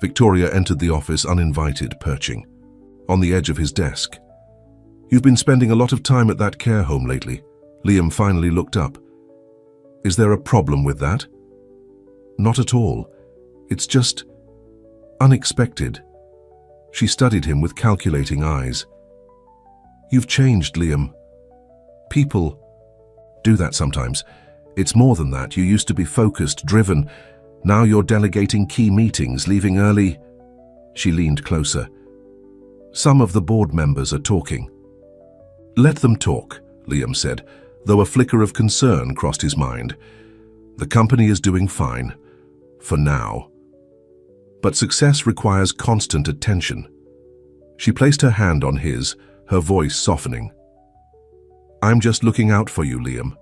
Victoria entered the office uninvited, perching on the edge of his desk. You've been spending a lot of time at that care home lately. Liam finally looked up. Is there a problem with that? Not at all. It's just unexpected. She studied him with calculating eyes. You've changed, Liam. People do that sometimes. It's more than that. You used to be focused, driven. Now you're delegating key meetings, leaving early. She leaned closer. Some of the board members are talking. Let them talk, Liam said, though a flicker of concern crossed his mind. The company is doing fine. For now. But success requires constant attention. She placed her hand on his, her voice softening. I'm just looking out for you, Liam.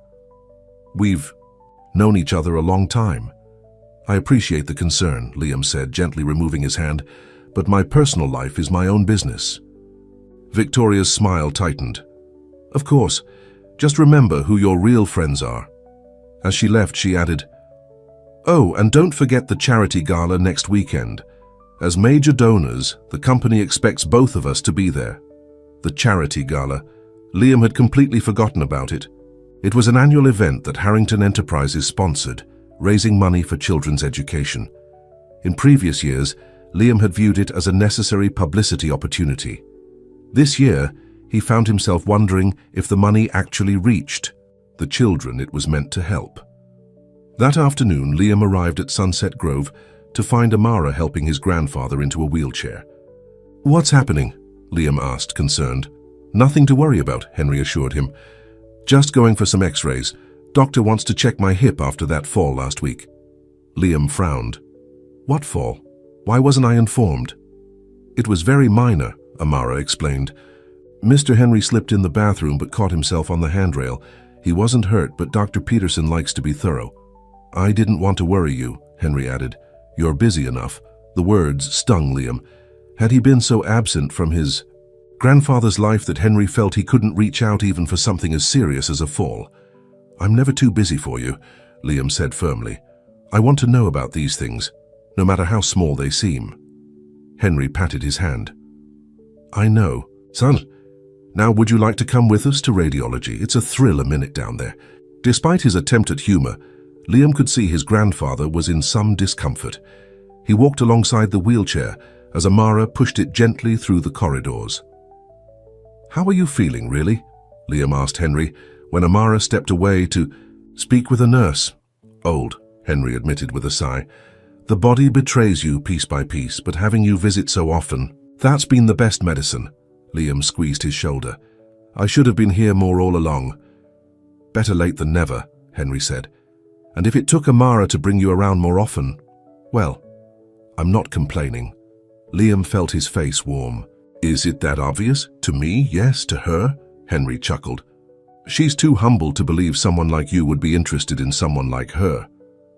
We've known each other a long time. I appreciate the concern, Liam said, gently removing his hand, but my personal life is my own business. Victoria's smile tightened. Of course, just remember who your real friends are. As she left, she added, Oh, and don't forget the charity gala next weekend. As major donors, the company expects both of us to be there. The charity gala. Liam had completely forgotten about it. It was an annual event that Harrington Enterprises sponsored, raising money for children's education. In previous years, Liam had viewed it as a necessary publicity opportunity. This year, he found himself wondering if the money actually reached the children it was meant to help. That afternoon, Liam arrived at Sunset Grove to find Amara helping his grandfather into a wheelchair. What's happening? Liam asked, concerned. Nothing to worry about, Henry assured him. Just going for some x-rays. Doctor wants to check my hip after that fall last week. Liam frowned. What fall? Why wasn't I informed? It was very minor, Amara explained. Mr. Henry slipped in the bathroom but caught himself on the handrail. He wasn't hurt, but Dr. Peterson likes to be thorough. I didn't want to worry you, Henry added. You're busy enough. The words stung Liam. Had he been so absent from his grandfather's life that Henry felt he couldn't reach out even for something as serious as a fall? I'm never too busy for you, Liam said firmly. I want to know about these things, no matter how small they seem. Henry patted his hand. I know. Son, now would you like to come with us to radiology? It's a thrill a minute down there. Despite his attempt at humor, Liam could see his grandfather was in some discomfort. He walked alongside the wheelchair as Amara pushed it gently through the corridors. How are you feeling, really? Liam asked Henry when Amara stepped away to speak with a nurse. Old, Henry admitted with a sigh. The body betrays you piece by piece, but having you visit so often, that's been the best medicine. Liam squeezed his shoulder. I should have been here more all along. Better late than never, Henry said. And if it took Amara to bring you around more often, well, I'm not complaining. Liam felt his face warm. Is it that obvious? To me, yes. To her? Henry chuckled. She's too humble to believe someone like you would be interested in someone like her.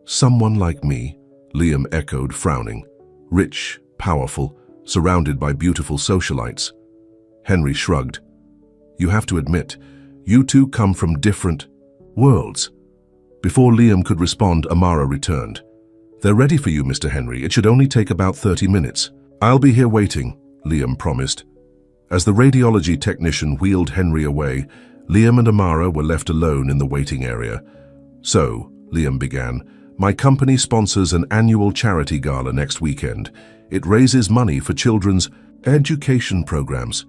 Someone like me? Liam echoed, frowning. Rich, powerful, surrounded by beautiful socialites. Henry shrugged. You have to admit, you two come from different worlds. Before Liam could respond, Amara returned. They're ready for you, Mr. Henry. It should only take about 30 minutes. I'll be here waiting, Liam promised. As the radiology technician wheeled Henry away, Liam and Amara were left alone in the waiting area. So, Liam began, my company sponsors an annual charity gala next weekend. It raises money for children's education programs.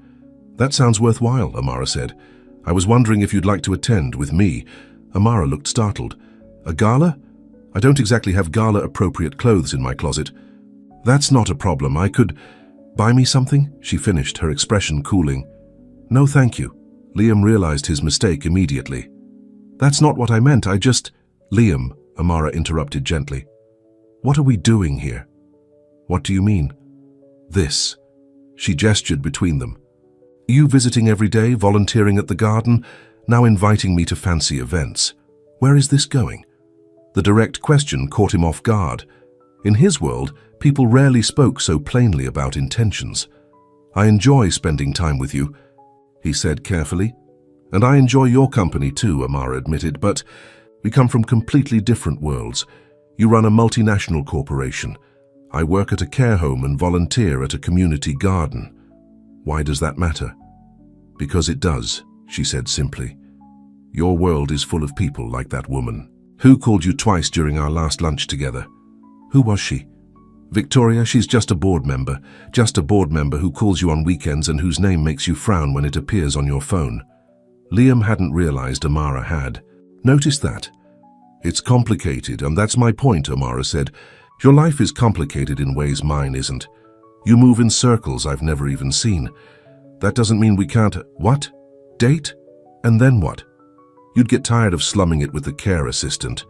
That sounds worthwhile, Amara said. I was wondering if you'd like to attend with me. Amara looked startled. A gala? I don't exactly have gala-appropriate clothes in my closet. That's not a problem. I could buy me something? She finished, her expression cooling. No, thank you. Liam realized his mistake immediately. That's not what I meant. Liam, Amara interrupted gently. What are we doing here? What do you mean? This. She gestured between them. You visiting every day, volunteering at the garden, now inviting me to fancy events. Where is this going? The direct question caught him off guard. In his world, people rarely spoke so plainly about intentions. I enjoy spending time with you, he said carefully. And I enjoy your company too, Amara admitted, but we come from completely different worlds. You run a multinational corporation. I work at a care home and volunteer at a community garden. Why does that matter? Because it does, she said simply. Your world is full of people like that woman. Who called you twice during our last lunch together? Who was she? Victoria, she's just a board member who calls you on weekends and whose name makes you frown when it appears on your phone. Liam hadn't realized Amara had. Notice that? It's complicated, and that's my point, Amara said. Your life is complicated in ways mine isn't. You move in circles I've never even seen. That doesn't mean we can't… What? Date? And then what? You'd get tired of slumming it with the care assistant.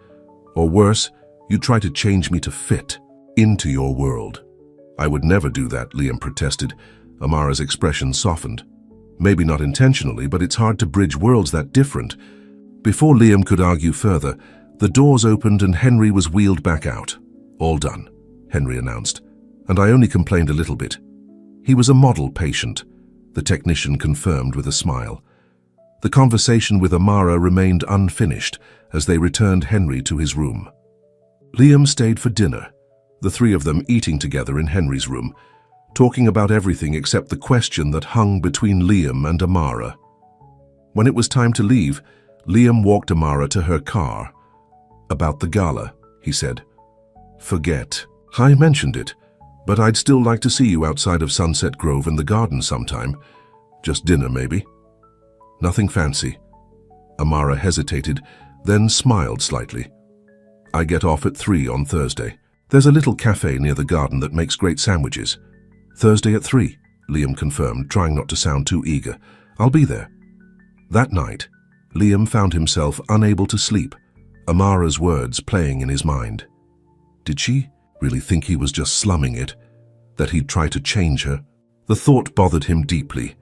Or worse, you'd try to change me to fit into your world. I would never do that, Liam protested. Amara's expression softened. Maybe not intentionally, but it's hard to bridge worlds that different. Before Liam could argue further, the doors opened and Henry was wheeled back out. All done, Henry announced. And I only complained a little bit. He was a model patient, the technician confirmed with a smile. The conversation with Amara remained unfinished as they returned Henry to his room. Liam stayed for dinner, the three of them eating together in Henry's room, talking about everything except the question that hung between Liam and Amara. When it was time to leave, Liam walked Amara to her car. About the gala, he said. Forget. I mentioned it, but I'd still like to see you outside of Sunset Grove and the garden sometime. Just dinner, maybe. Nothing fancy. Amara hesitated, then smiled slightly. I get off at 3 on Thursday. There's a little cafe near the garden that makes great sandwiches. Thursday at 3, Liam confirmed, trying not to sound too eager. I'll be there. That night, Liam found himself unable to sleep, Amara's words playing in his mind. Did she really think he was just slumming it? That he'd try to change her? The thought bothered him deeply.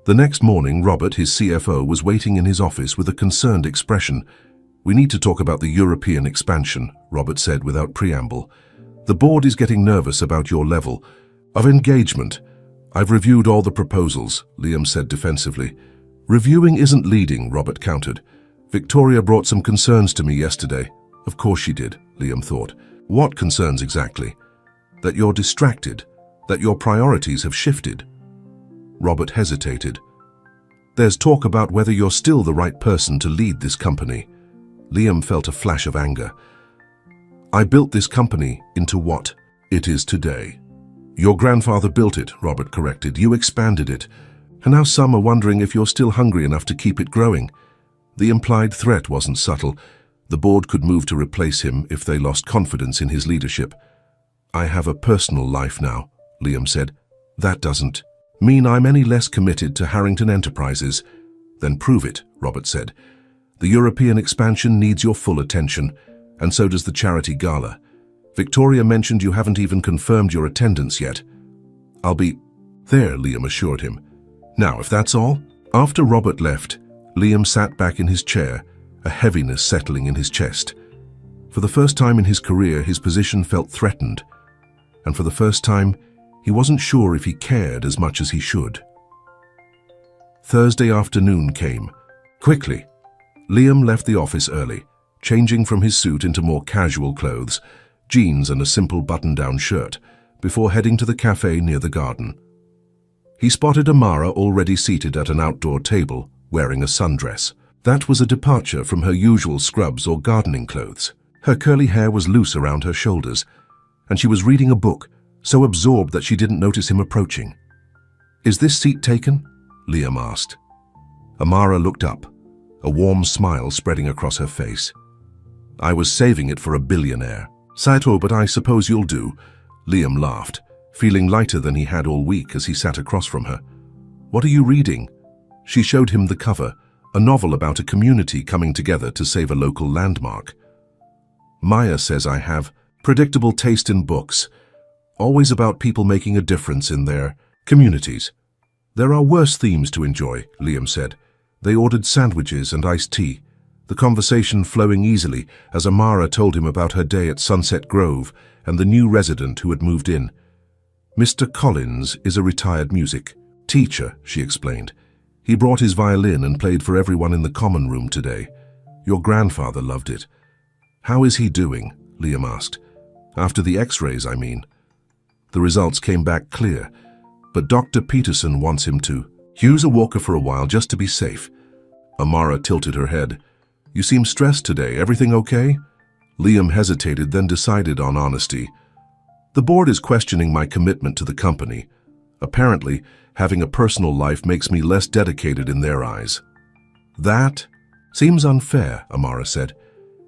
The next morning, Robert, his CFO, was waiting in his office with a concerned expression. We need to talk about the European expansion, Robert said without preamble. The board is getting nervous about your level of engagement. I've reviewed all the proposals, Liam said defensively. Reviewing isn't leading, Robert countered. Victoria brought some concerns to me yesterday. Of course she did, Liam thought. What concerns exactly? That you're distracted, That your priorities have shifted. Robert hesitated. There's talk about whether you're still the right person to lead this company. Liam felt a flash of anger. I built this company into what it is today. Your grandfather built it, Robert corrected. You expanded it. And now some are wondering if you're still hungry enough to keep it growing. The implied threat wasn't subtle. The board could move to replace him if they lost confidence in his leadership. I have a personal life now, Liam said. That doesn't mean I'm any less committed to Harrington Enterprises. Then prove it, Robert said. The European expansion needs your full attention, and so does the charity gala. Victoria mentioned you haven't even confirmed your attendance yet. I'll be there, Liam assured him. Now, if that's all. After Robert left, Liam sat back in his chair, a heaviness settling in his chest. For the first time in his career, his position felt threatened, and for the first time, he wasn't sure if he cared as much as he should. Thursday afternoon came. Quickly, Liam left the office early, changing from his suit into more casual clothes, jeans and a simple button-down shirt, before heading to the cafe near the garden. He spotted Amara already seated at an outdoor table, wearing a sundress. That was a departure from her usual scrubs or gardening clothes. Her curly hair was loose around her shoulders, and she was reading a book, so absorbed that she didn't notice him approaching. Is this seat taken? Liam asked. Amara looked up, a warm smile spreading across her face. I was saving it for a billionaire. Saito, but I suppose you'll do. Liam laughed, feeling lighter than he had all week as he sat across from her. What are you reading? She showed him the cover, a novel about a community coming together to save a local landmark. Maya says I have predictable taste in books, always about people making a difference in their communities. There are worse themes to enjoy, Liam said. They ordered sandwiches and iced tea, the conversation flowing easily as Amara told him about her day at Sunset Grove and the new resident who had moved in. Mr. Collins is a retired music teacher, she explained. He brought his violin and played for everyone in the common room today. Your grandfather loved it. How is he doing? Liam asked. After the x-rays, I mean. The results came back clear, but Dr. Peterson wants him to use a walker for a while just to be safe. Amara tilted her head. You seem stressed today. Everything okay? Liam hesitated, then decided on honesty. The board is questioning my commitment to the company. Apparently, having a personal life makes me less dedicated in their eyes. That seems unfair, Amara said.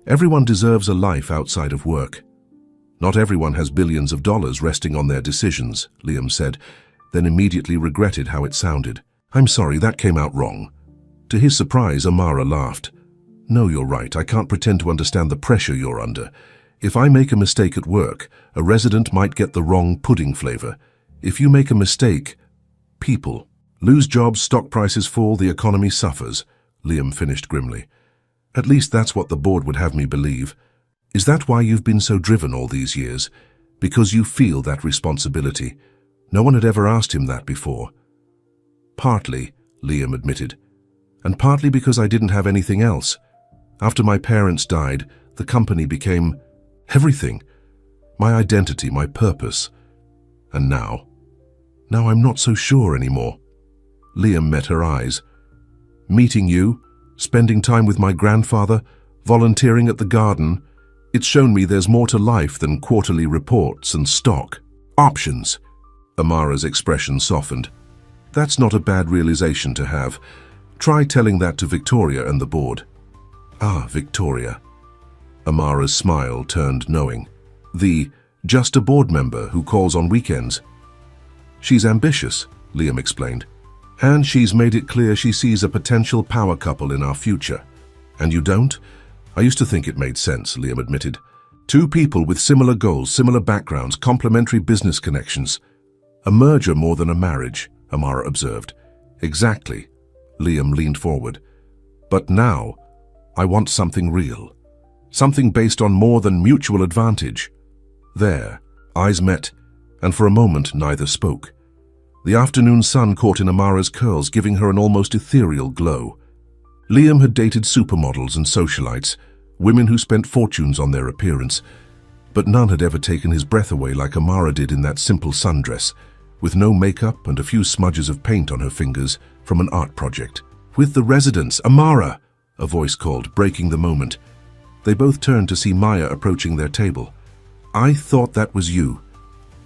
Everyone deserves a life outside of work. Not everyone has billions of dollars resting on their decisions, Liam said, then immediately regretted how it sounded. I'm sorry, that came out wrong. To his surprise, Amara laughed. No, you're right. I can't pretend to understand the pressure you're under. If I make a mistake at work, a resident might get the wrong pudding flavor. If you make a mistake, people lose jobs, stock prices fall, the economy suffers, Liam finished grimly. At least that's what the board would have me believe. Is that why you've been so driven all these years? Because you feel that responsibility? No one had ever asked him that before. Partly, Liam admitted, and partly because I didn't have anything else. After my parents died, the company became everything. My identity, my purpose. And now I'm not so sure anymore. Liam met her eyes. Meeting you, spending time with my grandfather, volunteering at the garden, it's shown me there's more to life than quarterly reports and stock options. Amara's expression softened. That's not a bad realization to have. Try telling that to Victoria and the board. Ah, Victoria. Amara's smile turned knowing. Just a board member who calls on weekends. She's ambitious, Liam explained. And she's made it clear she sees a potential power couple in our future. And you don't? I used to think it made sense, Liam admitted. Two people with similar goals, similar backgrounds, complementary business connections. A merger more than a marriage, Amara observed. Exactly. Liam leaned forward. But now, I want something real. Something based on more than mutual advantage. There, eyes met, and for a moment neither spoke. The afternoon sun caught in Amara's curls, giving her an almost ethereal glow. Liam had dated supermodels and socialites, women who spent fortunes on their appearance, but none had ever taken his breath away like Amara did in that simple sundress, with no makeup and a few smudges of paint on her fingers from an art project. "With the residents, Amara!" a voice called, breaking the moment. They both turned to see Maya approaching their table. "I thought that was you."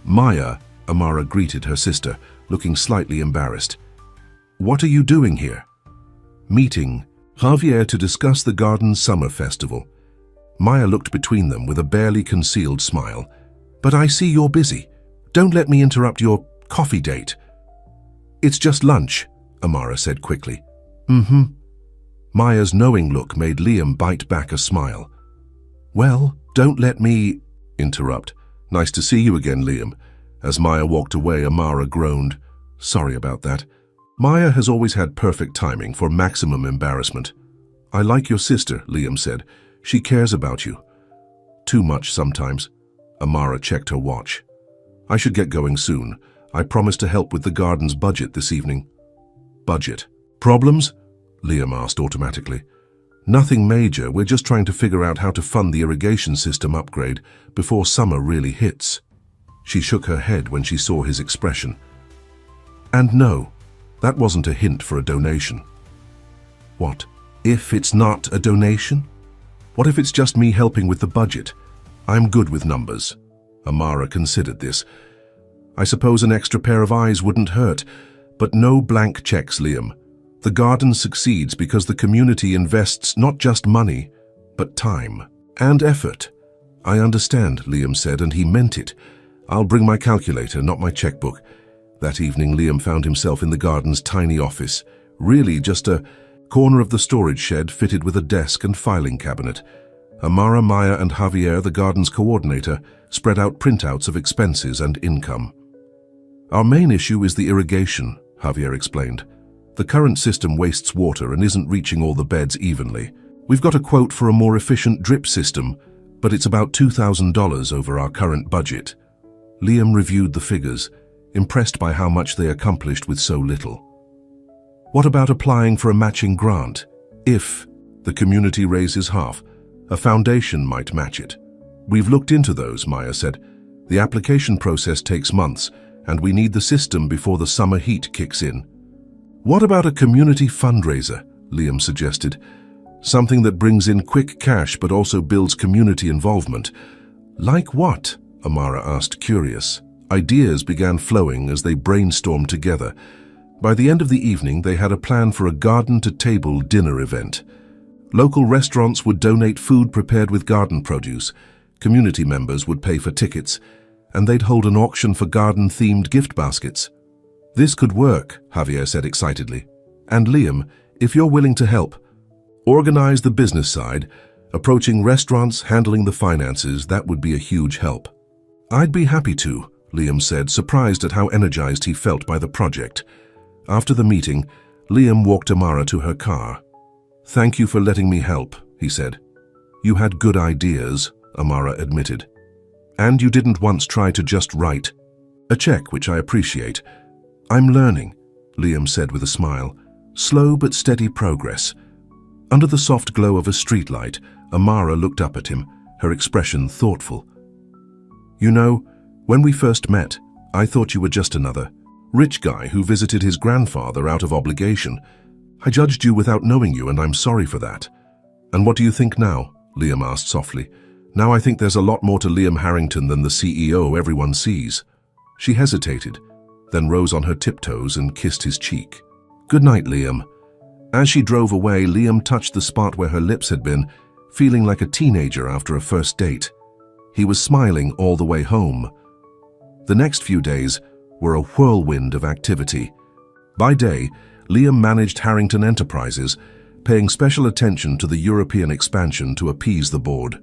"Maya," Amara greeted her sister, looking slightly embarrassed. "What are you doing here?" "Meeting Javier to discuss the garden's summer festival." Maya looked between them with a barely concealed smile. "But I see you're busy. Don't let me interrupt your coffee date." "It's just lunch," Amara said quickly. "Mm-hmm." Maya's knowing look made Liam bite back a smile. "Well, don't let me interrupt." "Nice to see you again, Liam." As Maya walked away, Amara groaned. "Sorry about that." Maya has always had perfect timing for maximum embarrassment. "I like your sister," Liam said. "She cares about you." "Too much sometimes." Amara checked her watch. "I should get going soon. I promised to help with the garden's budget this evening." "Budget? Problems?" Liam asked automatically. "Nothing major. We're just trying to figure out how to fund the irrigation system upgrade before summer really hits." She shook her head when she saw his expression. "And no, that wasn't a hint for a donation." "What? If it's not a donation? What if it's just me helping with the budget? I'm good with numbers." Amara considered this. "I suppose an extra pair of eyes wouldn't hurt, but no blank checks, Liam. The garden succeeds because the community invests not just money, but time and effort." "I understand," Liam said, and he meant it. "I'll bring my calculator, not my checkbook." That evening, Liam found himself in the garden's tiny office, really just a corner of the storage shed fitted with a desk and filing cabinet. Amara, Maya, and Javier, the garden's coordinator, spread out printouts of expenses and income. "Our main issue is the irrigation," Javier explained. "The current system wastes water and isn't reaching all the beds evenly. We've got a quote for a more efficient drip system, but it's about $2,000 over our current budget." Liam reviewed the figures, impressed by how much they accomplished with so little. "What about applying for a matching grant? If the community raises half, a foundation might match it." "We've looked into those," Maya said. "The application process takes months, and we need the system before the summer heat kicks in." "What about a community fundraiser?" Liam suggested. "Something that brings in quick cash but also builds community involvement." "Like what?" Amara asked, curious. Ideas began flowing as they brainstormed together. By the end of the evening, they had a plan for a garden-to-table dinner event. Local restaurants would donate food prepared with garden produce, community members would pay for tickets, and they'd hold an auction for garden-themed gift baskets. "This could work," Javier said excitedly. "And Liam, if you're willing to help, organize the business side, approaching restaurants, handling the finances, that would be a huge help." "I'd be happy to," Liam said, surprised at how energized he felt by the project. After the meeting, Liam walked Amara to her car. "Thank you for letting me help," he said. "You had good ideas," Amara admitted. "And you didn't once try to just write a check, which I appreciate." "I'm learning," Liam said with a smile. "Slow but steady progress." Under the soft glow of a streetlight, Amara looked up at him, her expression thoughtful. "You know, when we first met, I thought you were just another rich guy who visited his grandfather out of obligation. I judged you without knowing you, and I'm sorry for that." "And what do you think now?" Liam asked softly. "Now I think there's a lot more to Liam Harrington than the CEO everyone sees." She hesitated, then rose on her tiptoes and kissed his cheek. "Good night, Liam." As she drove away, Liam touched the spot where her lips had been, feeling like a teenager after a first date. He was smiling all the way home. The next few days were a whirlwind of activity. By day, Liam managed Harrington Enterprises, paying special attention to the European expansion to appease the board.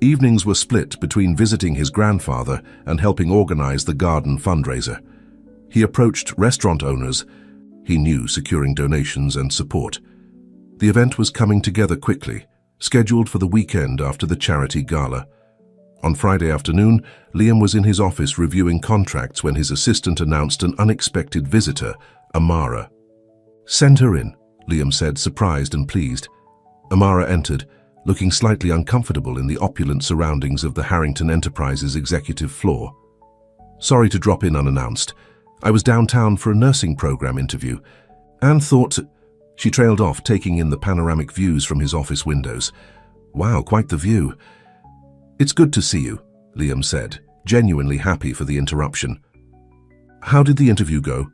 Evenings were split between visiting his grandfather and helping organize the garden fundraiser. He approached restaurant owners. He knew securing donations and support. The event was coming together quickly, scheduled for the weekend after the charity gala. On Friday afternoon, Liam was in his office reviewing contracts when his assistant announced an unexpected visitor, Amara. "Send her in," Liam said, surprised and pleased. Amara entered, looking slightly uncomfortable in the opulent surroundings of the Harrington Enterprises executive floor. "Sorry to drop in unannounced. I was downtown for a nursing program interview and thought... She trailed off, taking in the panoramic views from his office windows. Wow, quite the view. It's good to see you, Liam said, genuinely happy for the interruption. How did the interview go?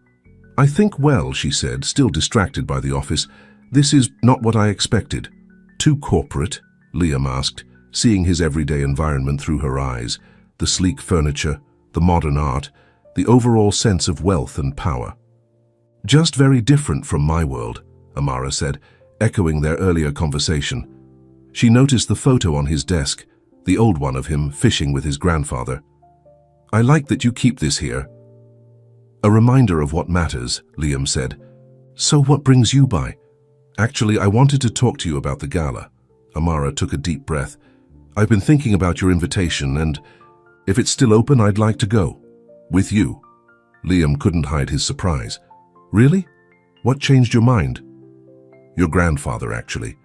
I think well, she said, still distracted by the office. This is not what I expected. Too corporate? Liam asked, seeing his everyday environment through her eyes, the sleek furniture, the modern art, the overall sense of wealth and power. Just very different from my world, Amara said, echoing their earlier conversation. She noticed the photo on his desk, the old one of him fishing with his grandfather. I like that you keep this here. A reminder of what matters, Liam said. So what brings you by? Actually, I wanted to talk to you about the gala. Amara took a deep breath. I've been thinking about your invitation and, if it's still open, I'd like to go. With you. Liam couldn't hide his surprise. Really? What changed your mind? Your grandfather, actually.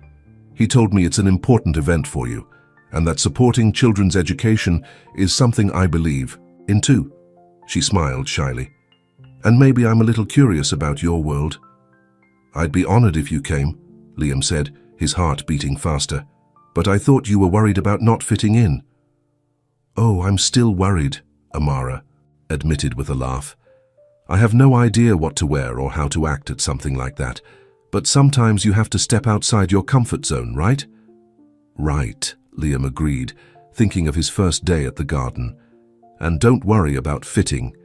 He told me it's an important event for you, and that supporting children's education is something I believe in too. She smiled shyly. And maybe I'm a little curious about your world. I'd be honored if you came, Liam said, his heart beating faster. But I thought you were worried about not fitting in. Oh, I'm still worried, Amara admitted with a laugh. I have no idea what to wear or how to act at something like that, but sometimes you have to step outside your comfort zone, right? Right, Liam agreed, thinking of his first day at the garden. And don't worry about fitting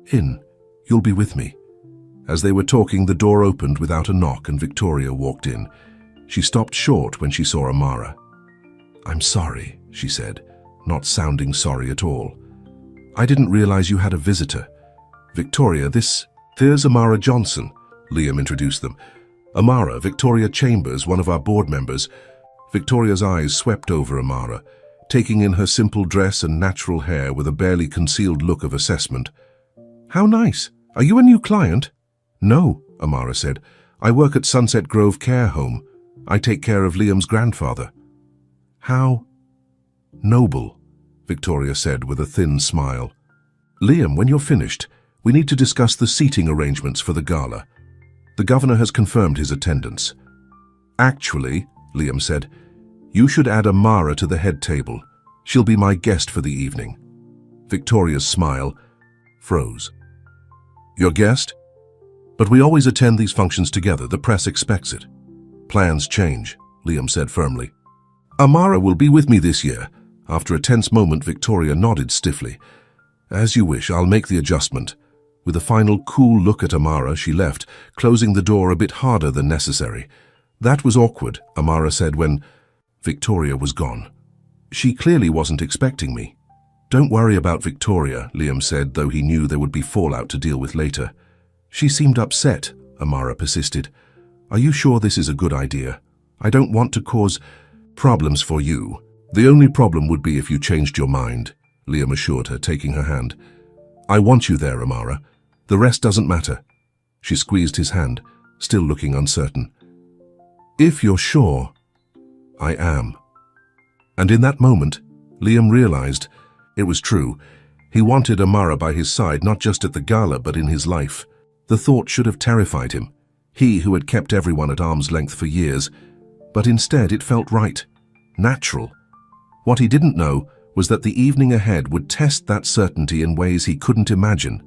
in. You'll be with me. As they were talking, the door opened without a knock and Victoria walked in. She stopped short when she saw Amara. I'm sorry, she said, not sounding sorry at all. I didn't realize you had a visitor. Victoria, there's Amara Johnson, Liam introduced them. Amara, Victoria Chambers, one of our board members. Victoria's eyes swept over Amara, taking in her simple dress and natural hair with a barely concealed look of assessment. How nice. Are you a new client? No, Amara said. I work at Sunset Grove Care Home. I take care of Liam's grandfather. How noble, Victoria said with a thin smile. Liam, when you're finished, we need to discuss the seating arrangements for the gala. The governor has confirmed his attendance. Actually, Liam said, you should add Amara to the head table. She'll be my guest for the evening. Victoria's smile froze. Your guest? But we always attend these functions together. The press expects it. Plans change, Liam said firmly. Amara will be with me this year. After a tense moment, Victoria nodded stiffly. As you wish, I'll make the adjustment. With a final cool look at Amara, she left, closing the door a bit harder than necessary. That was awkward, Amara said when Victoria was gone. She clearly wasn't expecting me. Don't worry about Victoria, Liam said, though he knew there would be fallout to deal with later. She seemed upset, Amara persisted. Are you sure this is a good idea? I don't want to cause problems for you. The only problem would be if you changed your mind, Liam assured her, taking her hand. I want you there, Amara. The rest doesn't matter. She squeezed his hand, still looking uncertain. If you're sure, I am. And in that moment, Liam realized it was true. He wanted Amara by his side, not just at the gala, but in his life. The thought should have terrified him. He who had kept everyone at arm's length for years. But instead it felt right, natural. What he didn't know was that the evening ahead would test that certainty in ways he couldn't imagine,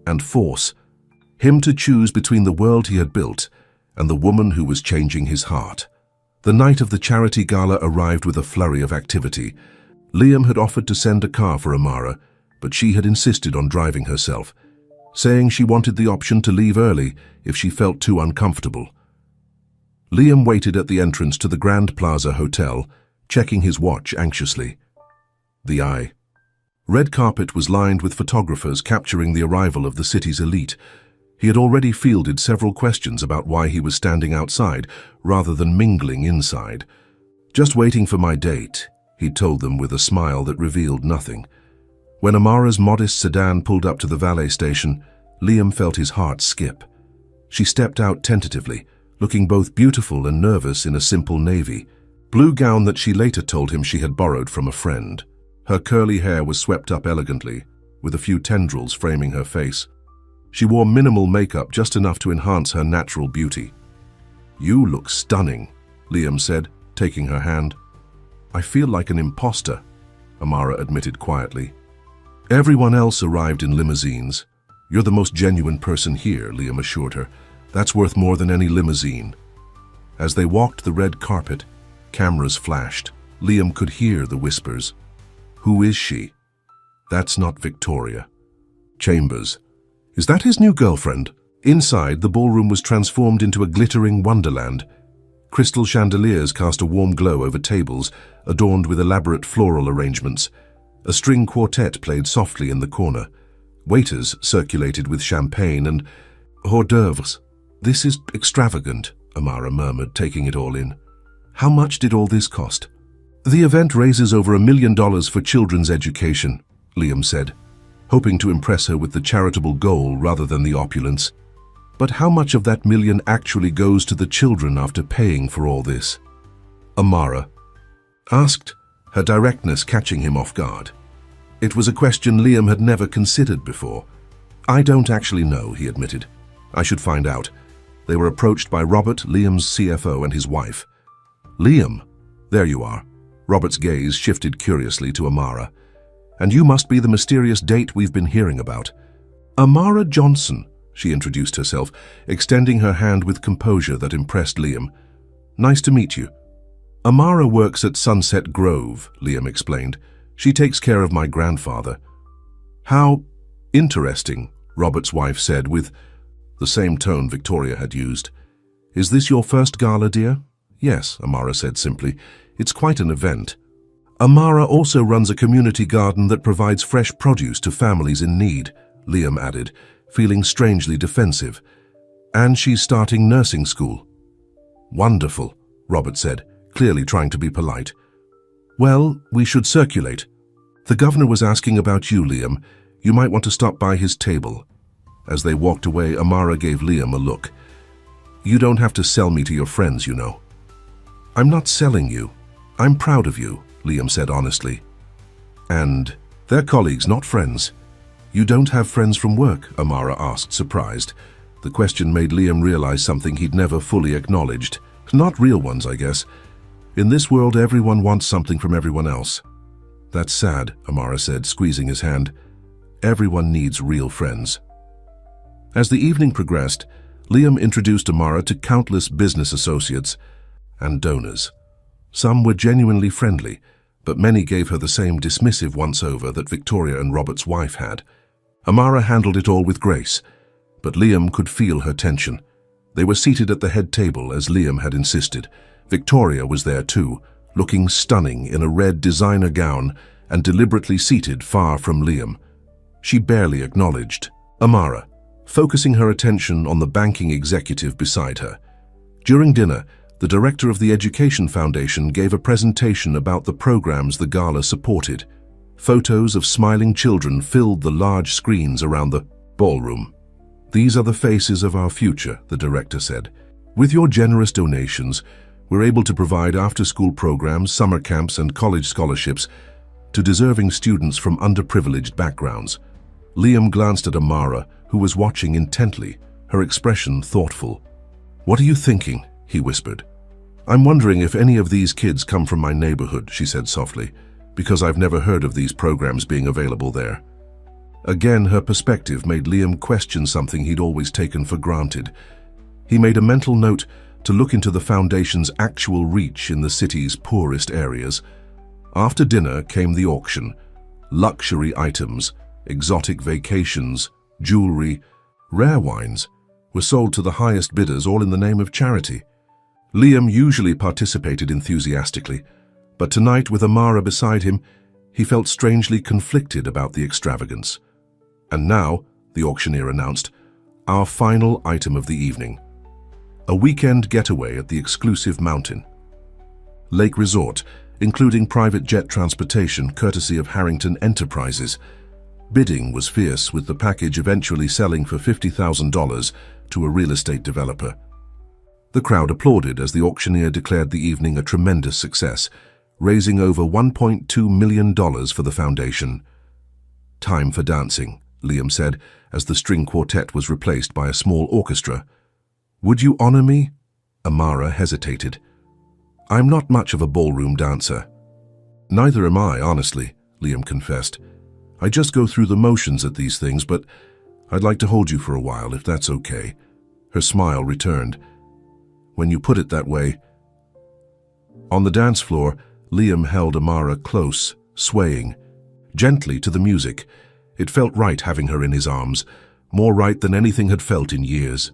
and force him to choose between the world he had built and the woman who was changing his heart. The night of the charity gala arrived with a flurry of activity. Liam had offered to send a car for Amara, but she had insisted on driving herself, saying she wanted the option to leave early if she felt too uncomfortable. Liam waited at the entrance to the Grand Plaza Hotel, checking his watch anxiously. The eye. Red carpet was lined with photographers capturing the arrival of the city's elite. He had already fielded several questions about why he was standing outside rather than mingling inside. Just waiting for my date, he told them with a smile that revealed nothing. When Amara's modest sedan pulled up to the valet station, Liam felt his heart skip. She stepped out tentatively, looking both beautiful and nervous in a simple navy blue gown that she later told him she had borrowed from a friend. Her curly hair was swept up elegantly, with a few tendrils framing her face. She wore minimal makeup, just enough to enhance her natural beauty. "You look stunning," Liam said, taking her hand. "I feel like an imposter," Amara admitted quietly. "Everyone else arrived in limousines. You're the most genuine person here," Liam assured her. "That's worth more than any limousine." As they walked the red carpet, cameras flashed. Liam could hear the whispers. "Who is she?" "That's not Victoria." "Chambers. Is that his new girlfriend?" Inside, the ballroom was transformed into a glittering wonderland. Crystal chandeliers cast a warm glow over tables, adorned with elaborate floral arrangements. A string quartet played softly in the corner. Waiters circulated with champagne and hors d'oeuvres. "This is extravagant," Amara murmured, taking it all in. "How much did all this cost?" "The event raises over $1 million for children's education," Liam said, hoping to impress her with the charitable goal rather than the opulence. "But how much of that million actually goes to the children after paying for all this?" Amara asked, her directness catching him off guard. It was a question Liam had never considered before. "I don't actually know," he admitted. "I should find out." They were approached by Robert, Liam's CFO, and his wife. "Liam, there you are." Robert's gaze shifted curiously to Amara. "And you must be the mysterious date we've been hearing about." "Amara Johnson," she introduced herself, extending her hand with composure that impressed Liam. "Nice to meet you." "Amara works at Sunset Grove," Liam explained. "She takes care of my grandfather." "How interesting," Robert's wife said with the same tone Victoria had used. "Is this your first gala, dear?" "Yes," Amara said simply. "It's quite an event." "Amara also runs a community garden that provides fresh produce to families in need," Liam added, feeling strangely defensive. "And she's starting nursing school." "Wonderful," Robert said, clearly trying to be polite. "Well, we should circulate. The governor was asking about you, Liam. You might want to stop by his table." As they walked away, Amara gave Liam a look. "You don't have to sell me to your friends, you know." "I'm not selling you. I'm proud of you," Liam said honestly. "And they're colleagues, not friends." "You don't have friends from work?" Amara asked, surprised. The question made Liam realize something he'd never fully acknowledged. Not real ones, I guess. In this world, everyone wants something from everyone else. "That's sad," Amara said, squeezing his hand. "Everyone needs real friends." As the evening progressed, Liam introduced Amara to countless business associates and donors. Some were genuinely friendly, but many gave her the same dismissive once-over that Victoria and Robert's wife had. Amara handled it all with grace, but Liam could feel her tension. They were seated at the head table as Liam had insisted. Victoria was there too, looking stunning in a red designer gown and deliberately seated far from Liam. She barely acknowledged Amara, focusing her attention on the banking executive beside her. During dinner, the director of the Education Foundation gave a presentation about the programs the gala supported. Photos of smiling children filled the large screens around the ballroom. "These are the faces of our future," the director said. "With your generous donations, we're able to provide after-school programs, summer camps, and college scholarships to deserving students from underprivileged backgrounds." Liam glanced at Amara, who was watching intently, her expression thoughtful. "What are you thinking?" he whispered. "I'm wondering if any of these kids come from my neighborhood," she said softly, "because I've never heard of these programs being available there." Again, her perspective made Liam question something he'd always taken for granted. He made a mental note to look into the foundation's actual reach in the city's poorest areas. After dinner came the auction. Luxury items, exotic vacations, jewelry, rare wines were sold to the highest bidders, all in the name of charity. Liam usually participated enthusiastically, but tonight, with Amara beside him, he felt strangely conflicted about the extravagance. "And now," the auctioneer announced, "our final item of the evening. A weekend getaway at the exclusive mountain lake resort, including private jet transportation courtesy of Harrington Enterprises." Bidding was fierce, with the package eventually selling for $50,000 to a real estate developer. The crowd applauded as the auctioneer declared the evening a tremendous success, raising over $1.2 million for the foundation. "Time for dancing," Liam said, as the string quartet was replaced by a small orchestra. "Would you honor me?" Amara hesitated. "I'm not much of a ballroom dancer." "Neither am I, honestly," Liam confessed. "I just go through the motions at these things, but I'd like to hold you for a while, if that's okay." Her smile returned. "When you put it that way." On the dance floor, Liam held Amara close, swaying, gently to the music. It felt right having her in his arms, more right than anything had felt in years.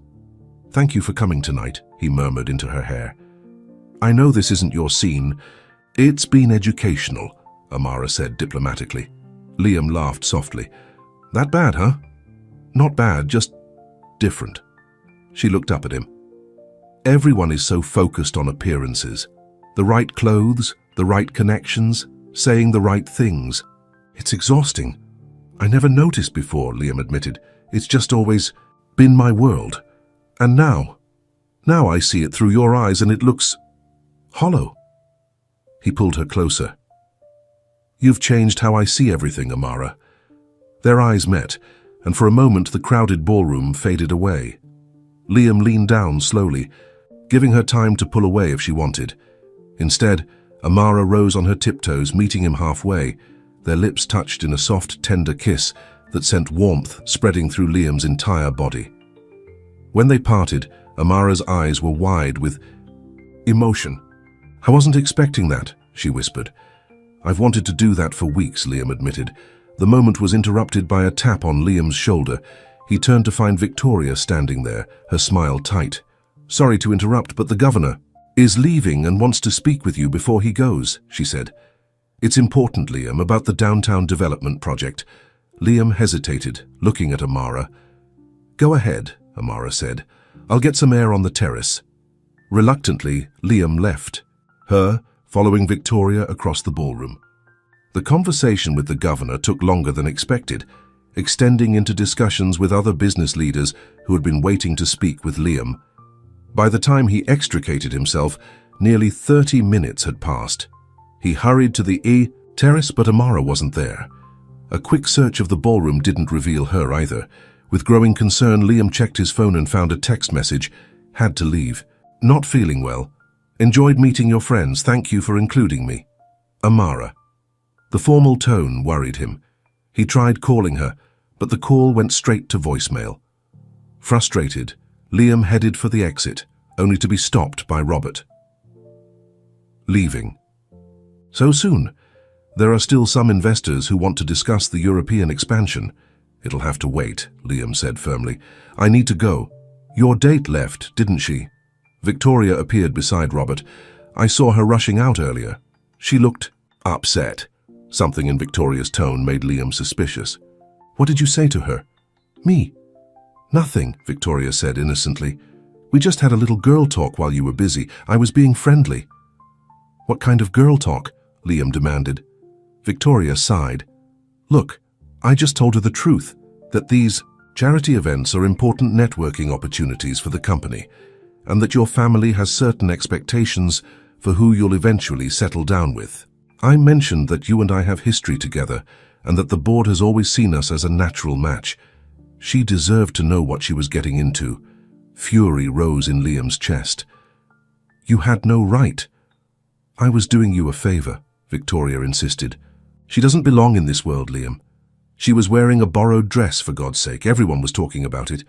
"Thank you for coming tonight," he murmured into her hair. "I know this isn't your scene." "It's been educational," Amara said diplomatically. Liam laughed softly. "That bad, huh?" "Not bad, just different." She looked up at him. "Everyone is so focused on appearances. The right clothes, the right connections, saying the right things. It's exhausting." "I never noticed before," Liam admitted. "It's just always been my world. And now I see it through your eyes and it looks hollow." He pulled her closer. "You've changed how I see everything, Amara." Their eyes met, and for a moment the crowded ballroom faded away. Liam leaned down slowly, giving her time to pull away if she wanted. Instead, Amara rose on her tiptoes, meeting him halfway. Their lips touched in a soft, tender kiss that sent warmth spreading through Liam's entire body. When they parted, Amara's eyes were wide with emotion. "I wasn't expecting that," she whispered. "I've wanted to do that for weeks," Liam admitted. The moment was interrupted by a tap on Liam's shoulder. He turned to find Victoria standing there, her smile tight. "Sorry to interrupt, but the governor is leaving and wants to speak with you before he goes," she said. "It's important, Liam, about the downtown development project." Liam hesitated, looking at Amara. "Go ahead," Amara said. "I'll get some air on the terrace." Reluctantly, Liam left, her following Victoria across the ballroom. The conversation with the governor took longer than expected, extending into discussions with other business leaders who had been waiting to speak with Liam. By the time he extricated himself, nearly 30 minutes had passed. He hurried to the terrace, but Amara wasn't there. A quick search of the ballroom didn't reveal her either. With growing concern, Liam checked his phone and found a text message. "Had to leave. Not feeling well. Enjoyed meeting your friends. Thank you for including me. Amara." The formal tone worried him. He tried calling her, but the call went straight to voicemail. Frustrated, Liam headed for the exit, only to be stopped by Robert. "Leaving. So soon? There are still some investors who want to discuss the European expansion." "It'll have to wait," Liam said firmly. "I need to go." "Your date left, didn't she?" Victoria appeared beside Robert. "I saw her rushing out earlier. She looked upset." Something in Victoria's tone made Liam suspicious. "What did you say to her?" "Me? Nothing," Victoria said innocently. "We just had a little girl talk while you were busy. I was being friendly." "What kind of girl talk?" Liam demanded. Victoria sighed. "Look, I just told her the truth, that these charity events are important networking opportunities for the company, and that your family has certain expectations for who you'll eventually settle down with. I mentioned that you and I have history together, and that the board has always seen us as a natural match." She deserved to know what she was getting into. Fury rose in Liam's chest. "You had no right." "I was doing you a favor," Victoria insisted. "She doesn't belong in this world, Liam. She was wearing a borrowed dress, for God's sake. Everyone was talking about it."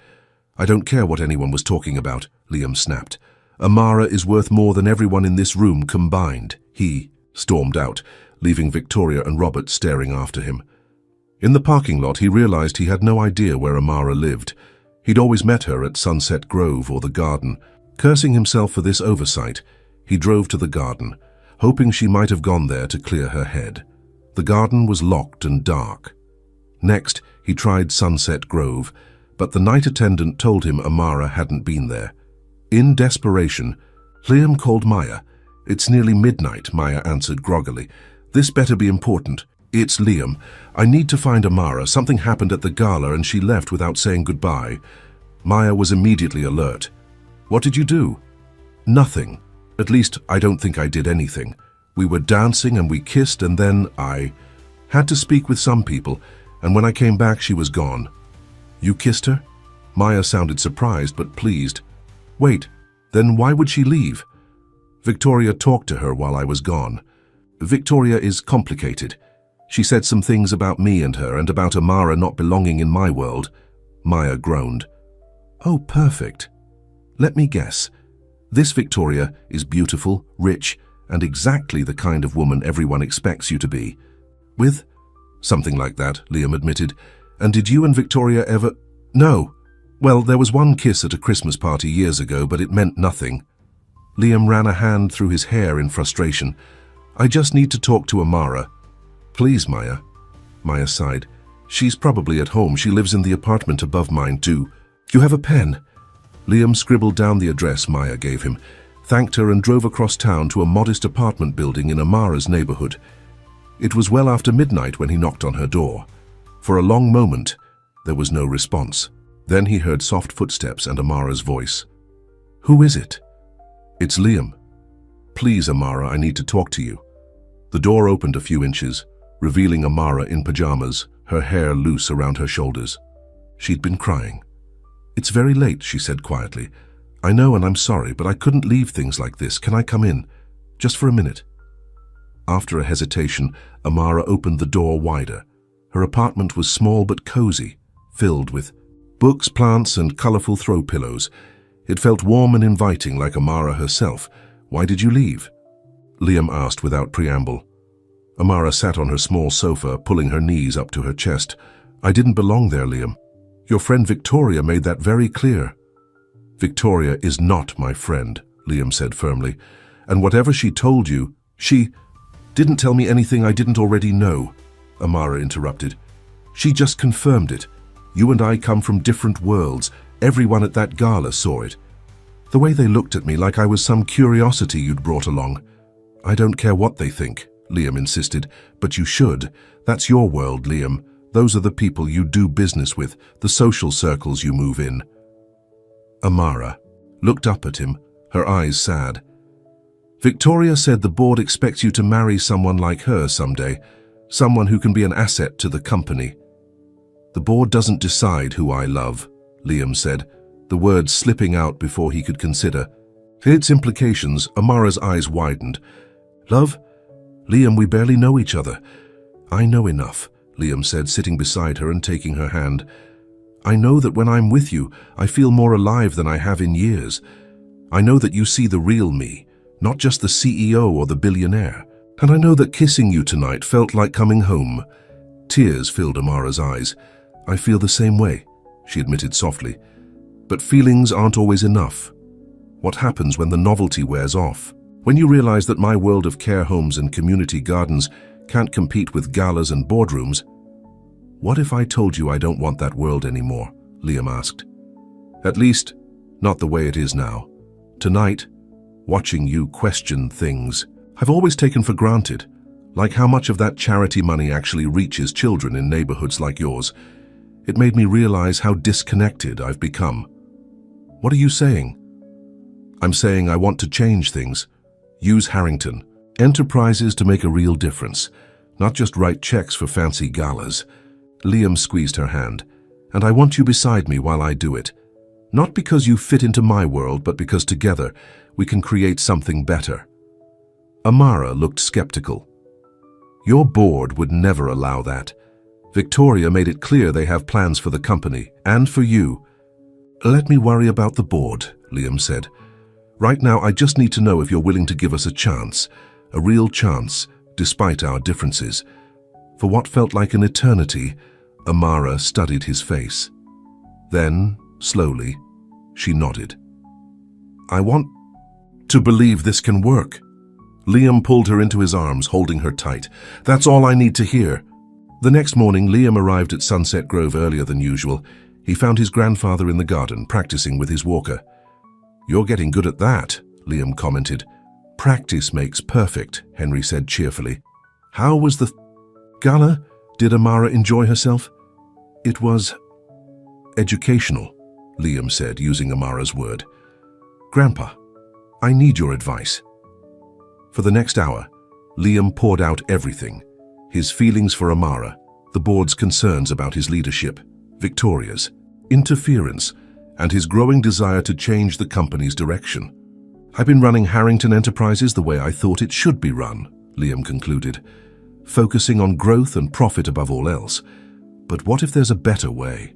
"I don't care what anyone was talking about," Liam snapped. "Amara is worth more than everyone in this room combined." He stormed out, leaving Victoria and Robert staring after him. In the parking lot, he realized he had no idea where Amara lived. He'd always met her at Sunset Grove or the garden. Cursing himself for this oversight, he drove to the garden, hoping she might have gone there to clear her head. The garden was locked and dark. Next, he tried Sunset Grove, but the night attendant told him Amara hadn't been there. In desperation, Liam called Maya. "It's nearly midnight," Maya answered groggily. "This better be important." "It's Liam. I need to find Amara. Something happened at the gala and she left without saying goodbye." Maya was immediately alert. "What did you do?" "Nothing. At least, I don't think I did anything. We were dancing and we kissed, and then I had to speak with some people, and when I came back, she was gone. You kissed her? Maya sounded surprised but pleased. Wait, then why would she leave? Victoria talked to her while I was gone. Victoria is complicated. She said some things about me and her and about Amara not belonging in my world. Maya groaned. Oh, perfect. Let me guess. This Victoria is beautiful, rich, and exactly the kind of woman everyone expects you to be. With? Something like that, Liam admitted. And did you and Victoria ever? No. Well, there was one kiss at a Christmas party years ago, but it meant nothing. Liam ran a hand through his hair in frustration. I just need to talk to Amara. Please, Maya. Maya sighed. She's probably at home. She lives in the apartment above mine, too. You have a pen? Liam scribbled down the address Maya gave him, thanked her and drove across town to a modest apartment building in Amara's neighborhood. It was well after midnight when he knocked on her door. For a long moment, there was no response. Then he heard soft footsteps and Amara's voice. Who is it? It's Liam. Please, Amara, I need to talk to you. The door opened a few inches, revealing Amara in pajamas, her hair loose around her shoulders. She'd been crying. It's very late, she said quietly. I know and I'm sorry, but I couldn't leave things like this. Can I come in? Just for a minute. After a hesitation, Amara opened the door wider. Her apartment was small but cozy, filled with books, plants, and colorful throw pillows. It felt warm and inviting, like Amara herself. Why did you leave? Liam asked without preamble. Amara sat on her small sofa, pulling her knees up to her chest. I didn't belong there, Liam. Your friend Victoria made that very clear. Victoria is not my friend, Liam said firmly. And whatever she told you, she didn't tell me anything I didn't already know, Amara interrupted. She just confirmed it. You and I come from different worlds. Everyone at that gala saw it. The way they looked at me like I was some curiosity you'd brought along. I don't care what they think, Liam insisted, but you should. That's your world, Liam. Those are the people you do business with, the social circles you move in. Amara looked up at him, her eyes sad. Victoria said the board expects you to marry someone like her someday, someone who can be an asset to the company. The board doesn't decide who I love, Liam said, the words slipping out before he could consider. Its implications, Amara's eyes widened. Love? Liam, we barely know each other. I know enough, Liam said, sitting beside her and taking her hand. I know that when I'm with you, I feel more alive than I have in years. I know that you see the real me, not just the CEO or the billionaire. And I know that kissing you tonight felt like coming home. Tears filled Amara's eyes. I feel the same way, she admitted softly. But feelings aren't always enough. What happens when the novelty wears off? When you realize that my world of care homes and community gardens can't compete with galas and boardrooms? What if I told you I don't want that world anymore? Liam asked. At least, not the way it is now. Tonight, watching you question things I've always taken for granted, like how much of that charity money actually reaches children in neighborhoods like yours. It made me realize how disconnected I've become. What are you saying? I'm saying I want to change things. Use Harrington. Enterprises to make a real difference, not just write checks for fancy galas. Liam squeezed her hand. And I want you beside me while I do it. Not because you fit into my world, but because together we can create something better. Amara looked skeptical. Your board would never allow that. Victoria made it clear they have plans for the company, and for you. Let me worry about the board, Liam said. Right now, I just need to know if you're willing to give us a chance, a real chance, despite our differences. For what felt like an eternity, Amara studied his face. Then, slowly, she nodded. I want to believe this can work. Liam pulled her into his arms, holding her tight. That's all I need to hear. The next morning, Liam arrived at Sunset Grove earlier than usual. He found his grandfather in the garden, practicing with his walker. You're getting good at that, Liam commented. Practice makes perfect, Henry said cheerfully. How was the gala? Did Amara enjoy herself? It was educational, Liam said, using Amara's word. Grandpa, I need your advice. For the next hour, Liam poured out everything. His feelings for Amara, the board's concerns about his leadership, Victoria's interference, and his growing desire to change the company's direction. "I've been running Harrington Enterprises the way I thought it should be run," Liam concluded, "focusing on growth and profit above all else. But what if there's a better way?"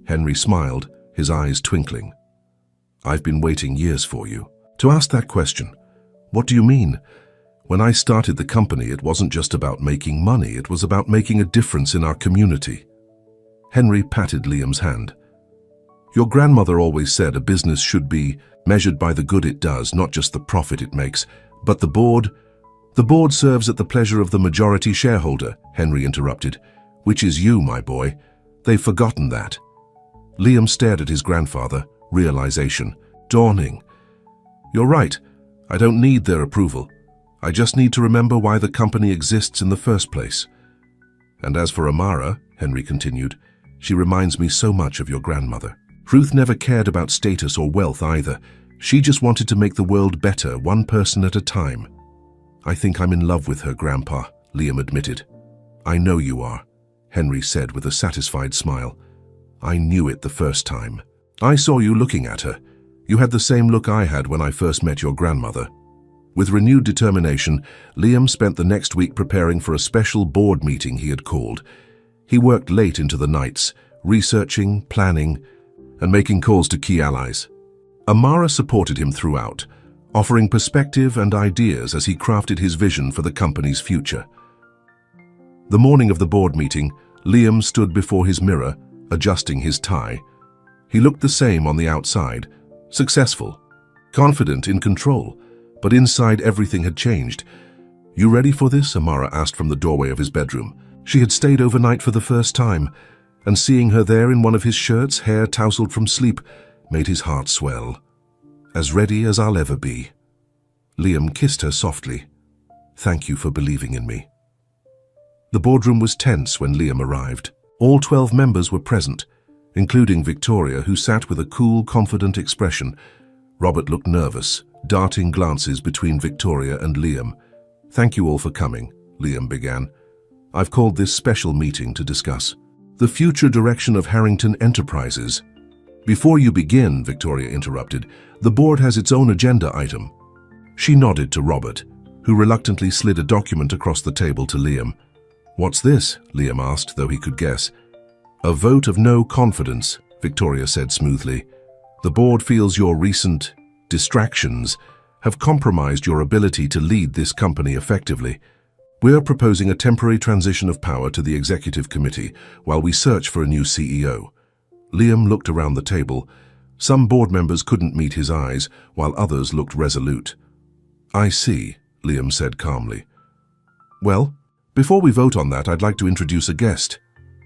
Henry smiled, his eyes twinkling. "I've been waiting years for you to ask that question." "What do you mean?" "When I started the company, it wasn't just about making money, it was about making a difference in our community." Henry patted Liam's hand. "Your grandmother always said a business should be measured by the good it does, not just the profit it makes. But the board serves at the pleasure of the majority shareholder," Henry interrupted, "which is you, my boy. They've forgotten that." Liam stared at his grandfather, realization dawning. "You're right. I don't need their approval. I just need to remember why the company exists in the first place." "And as for Amara," Henry continued, "she reminds me so much of your grandmother. Ruth never cared about status or wealth either. She just wanted to make the world better, one person at a time." "I think I'm in love with her, Grandpa," Liam admitted. "I know you are," Henry said with a satisfied smile. "I knew it the first time. I saw you looking at her. You had the same look I had when I first met your grandmother." With renewed determination, Liam spent the next week preparing for a special board meeting he had called. He worked late into the nights, researching, planning, and making calls to key allies. Amara supported him throughout, offering perspective and ideas as he crafted his vision for the company's future. The morning of the board meeting, Liam stood before his mirror, adjusting his tie. He looked the same on the outside, successful, confident, in control, but inside everything had changed. "You ready for this?" Amara asked from the doorway of his bedroom. She had stayed overnight for the first time, and seeing her there in one of his shirts, hair tousled from sleep, made his heart swell. "As ready as I'll ever be." Liam kissed her softly. "Thank you for believing in me." The boardroom was tense when Liam arrived. All 12 members were present, including Victoria, who sat with a cool, confident expression. Robert looked nervous, darting glances between Victoria and Liam. "Thank you all for coming," Liam began. "I've called this special meeting to discuss the future direction of Harrington Enterprises." "Before you begin," Victoria interrupted, "the board has its own agenda item." She nodded to Robert, who reluctantly slid a document across the table to Liam. "What's this?" Liam asked, though he could guess. "A vote of no confidence," Victoria said smoothly. "The board feels your recent distractions have compromised your ability to lead this company effectively. We're proposing a temporary transition of power to the executive committee while we search for a new CEO." Liam looked around the table. Some board members couldn't meet his eyes, while others looked resolute. "I see," Liam said calmly. "Well, before we vote on that, I'd like to introduce a guest."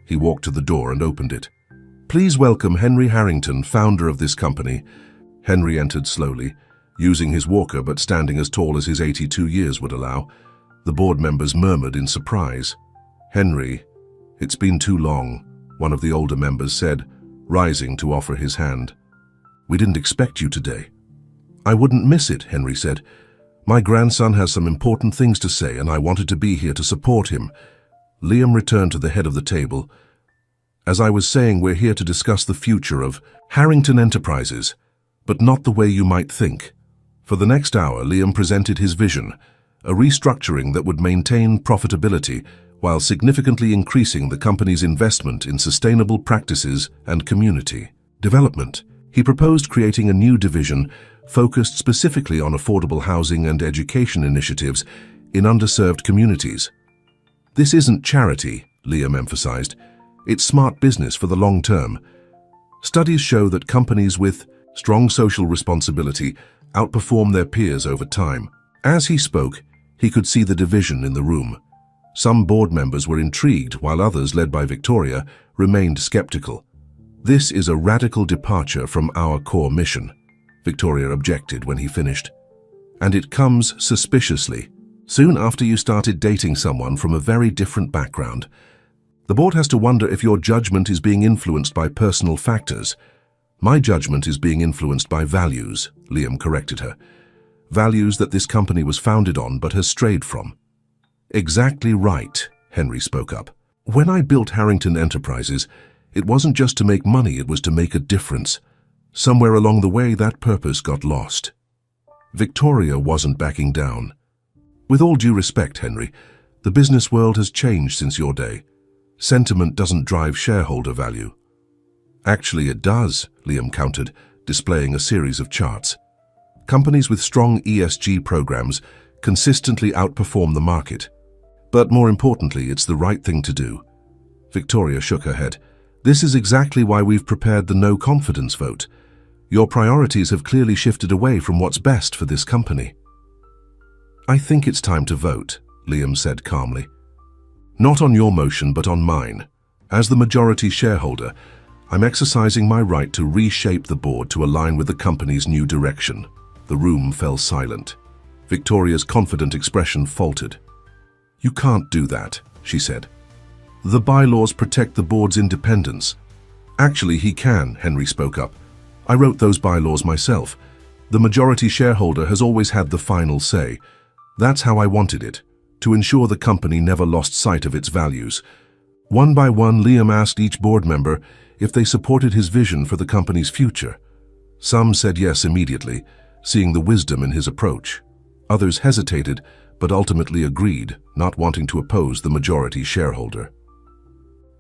He walked to the door and opened it. "Please welcome Henry Harrington, founder of this company." Henry entered slowly, using his walker but standing as tall as his 82 years would allow. The board members murmured in surprise. "Henry, it's been too long," one of the older members said, rising to offer his hand. "We didn't expect you today." "I wouldn't miss it," Henry said. "My grandson has some important things to say, and I wanted to be here to support him." Liam returned to the head of the table. "As I was saying, we're here to discuss the future of Harrington Enterprises, but not the way you might think." For the next hour, Liam presented his vision, a restructuring that would maintain profitability while significantly increasing the company's investment in sustainable practices and community development. He proposed creating a new division focused specifically on affordable housing and education initiatives in underserved communities. "This isn't charity," Liam emphasized. "It's smart business for the long term. Studies show that companies with strong social responsibility outperform their peers over time." As he spoke, he could see the division in the room. Some board members were intrigued, while others, led by Victoria, remained skeptical. "This is a radical departure from our core mission," Victoria objected when he finished. "And it comes suspiciously soon after you started dating someone from a very different background. The board has to wonder if your judgment is being influenced by personal factors." "My judgment is being influenced by values," Liam corrected her. "Values that this company was founded on but has strayed from." "Exactly right," Henry spoke up. When I built Harrington Enterprises, it wasn't just to make money, it was to make a difference. Somewhere along the way, that purpose got lost. Victoria wasn't backing down. With all due respect, Henry, the business world has changed since your day. Sentiment doesn't drive shareholder value. Actually, it does, Liam countered, displaying a series of charts. Companies with strong ESG programs consistently outperform the market. But more importantly, it's the right thing to do. Victoria shook her head. This is exactly why we've prepared the no confidence vote. Your priorities have clearly shifted away from what's best for this company. I think it's time to vote, Liam said calmly. Not on your motion, but on mine. As the majority shareholder, I'm exercising my right to reshape the board to align with the company's new direction. The room fell silent. Victoria's confident expression faltered. You can't do that, she said. The bylaws protect the board's independence. Actually, he can, Henry spoke up. I wrote those bylaws myself. The majority shareholder has always had the final say. That's how I wanted it, to ensure the company never lost sight of its values. One by one, Liam asked each board member if they supported his vision for the company's future. Some said yes immediately, seeing the wisdom in his approach. Others hesitated, but ultimately agreed, not wanting to oppose the majority shareholder.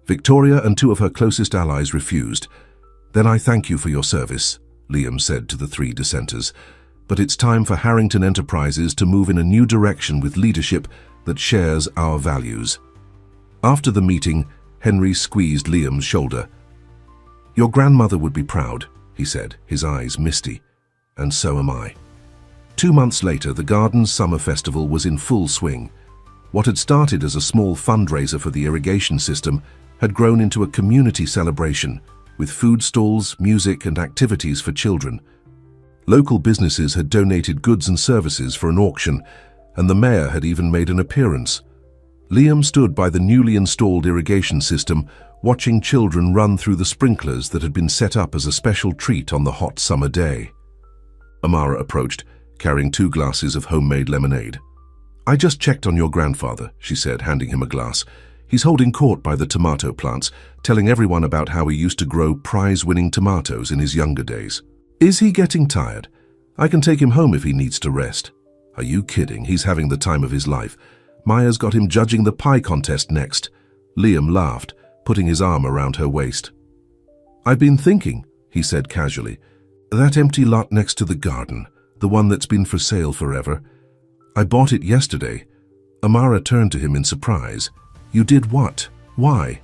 Victoria and two of her closest allies refused. Then I thank you for your service, Liam said to the three dissenters. But it's time for Harrington Enterprises to move in a new direction with leadership that shares our values. After the meeting, Henry squeezed Liam's shoulder. Your grandmother would be proud, he said, his eyes misty. And so am I. 2 months later, the Garden's Summer Festival was in full swing. What had started as a small fundraiser for the irrigation system had grown into a community celebration, with food stalls, music, and activities for children. Local businesses had donated goods and services for an auction, and the mayor had even made an appearance. Liam stood by the newly installed irrigation system, watching children run through the sprinklers that had been set up as a special treat on the hot summer day. Amara approached, carrying 2 glasses of homemade lemonade. I just checked on your grandfather, she said, handing him a glass. He's holding court by the tomato plants, telling everyone about how he used to grow prize-winning tomatoes in his younger days. Is he getting tired? I can take him home if he needs to rest. Are you kidding? He's having the time of his life. Maya's got him judging the pie contest next. Liam laughed, putting his arm around her waist. I've been thinking, he said casually. That empty lot next to the garden, the one that's been for sale forever. I bought it yesterday. Amara turned to him in surprise. You did what? Why?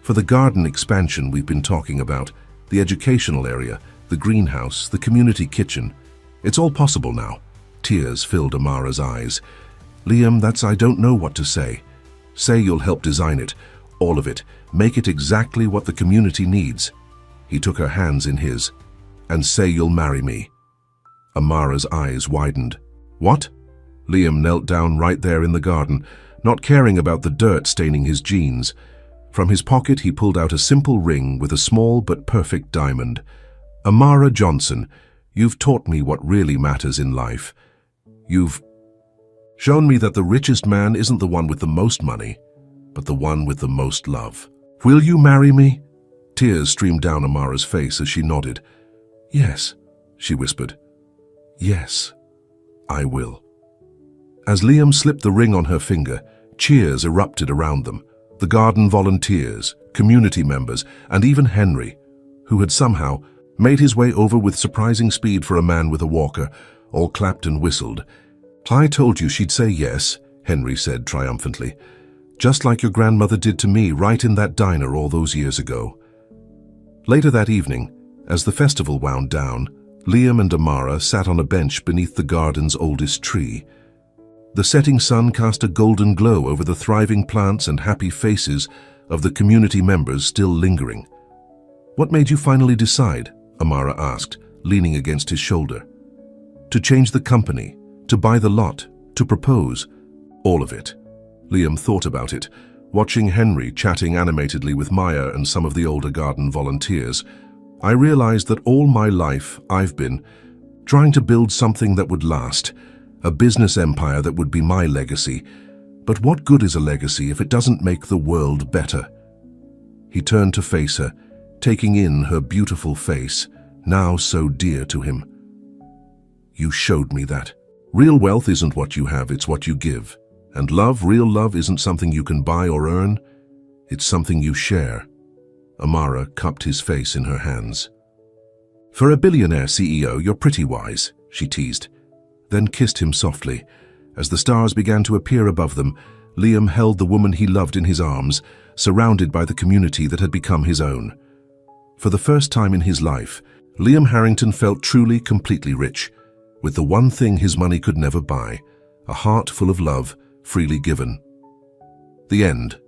For the garden expansion we've been talking about, the educational area, the greenhouse, the community kitchen. It's all possible now. Tears filled Amara's eyes. Liam, I don't know what to say. Say you'll help design it, all of it. Make it exactly what the community needs. He took her hands in his. And say you'll marry me. Amara's eyes widened. What? Liam knelt down right there in the garden, not caring about the dirt staining his jeans. From his pocket he pulled out a simple ring with a small but perfect diamond. Amara Johnson, you've taught me what really matters in life. You've shown me that the richest man isn't the one with the most money, but the one with the most love. Will you marry me? Tears streamed down Amara's face as she nodded. Yes, she whispered. Yes, I will. As Liam slipped the ring on her finger, cheers erupted around them. The garden volunteers, community members, and even Henry, who had somehow made his way over with surprising speed for a man with a walker, all clapped and whistled. I told you she'd say yes, Henry said triumphantly. Just like your grandmother did to me right in that diner all those years ago. Later that evening, as the festival wound down, Liam and Amara sat on a bench beneath the garden's oldest tree. The setting sun cast a golden glow over the thriving plants and happy faces of the community members still lingering. What made you finally decide? Amara asked, leaning against his shoulder. To change the company, to buy the lot, to propose. All of it. Liam thought about it, watching Henry chatting animatedly with Maya and some of the older garden volunteers. I realized that all my life I've been trying to build something that would last, a business empire that would be my legacy. But what good is a legacy if it doesn't make the world better? He turned to face her, taking in her beautiful face, now so dear to him. You showed me that. Real wealth isn't what you have, it's what you give. And love, real love, isn't something you can buy or earn. It's something you share. Amara cupped his face in her hands. For a billionaire CEO, you're pretty wise, she teased, then kissed him softly. As the stars began to appear above them, Liam held the woman he loved in his arms, surrounded by the community that had become his own. For the first time in his life, Liam Harrington felt truly, completely rich, with the one thing his money could never buy, a heart full of love, freely given. The end.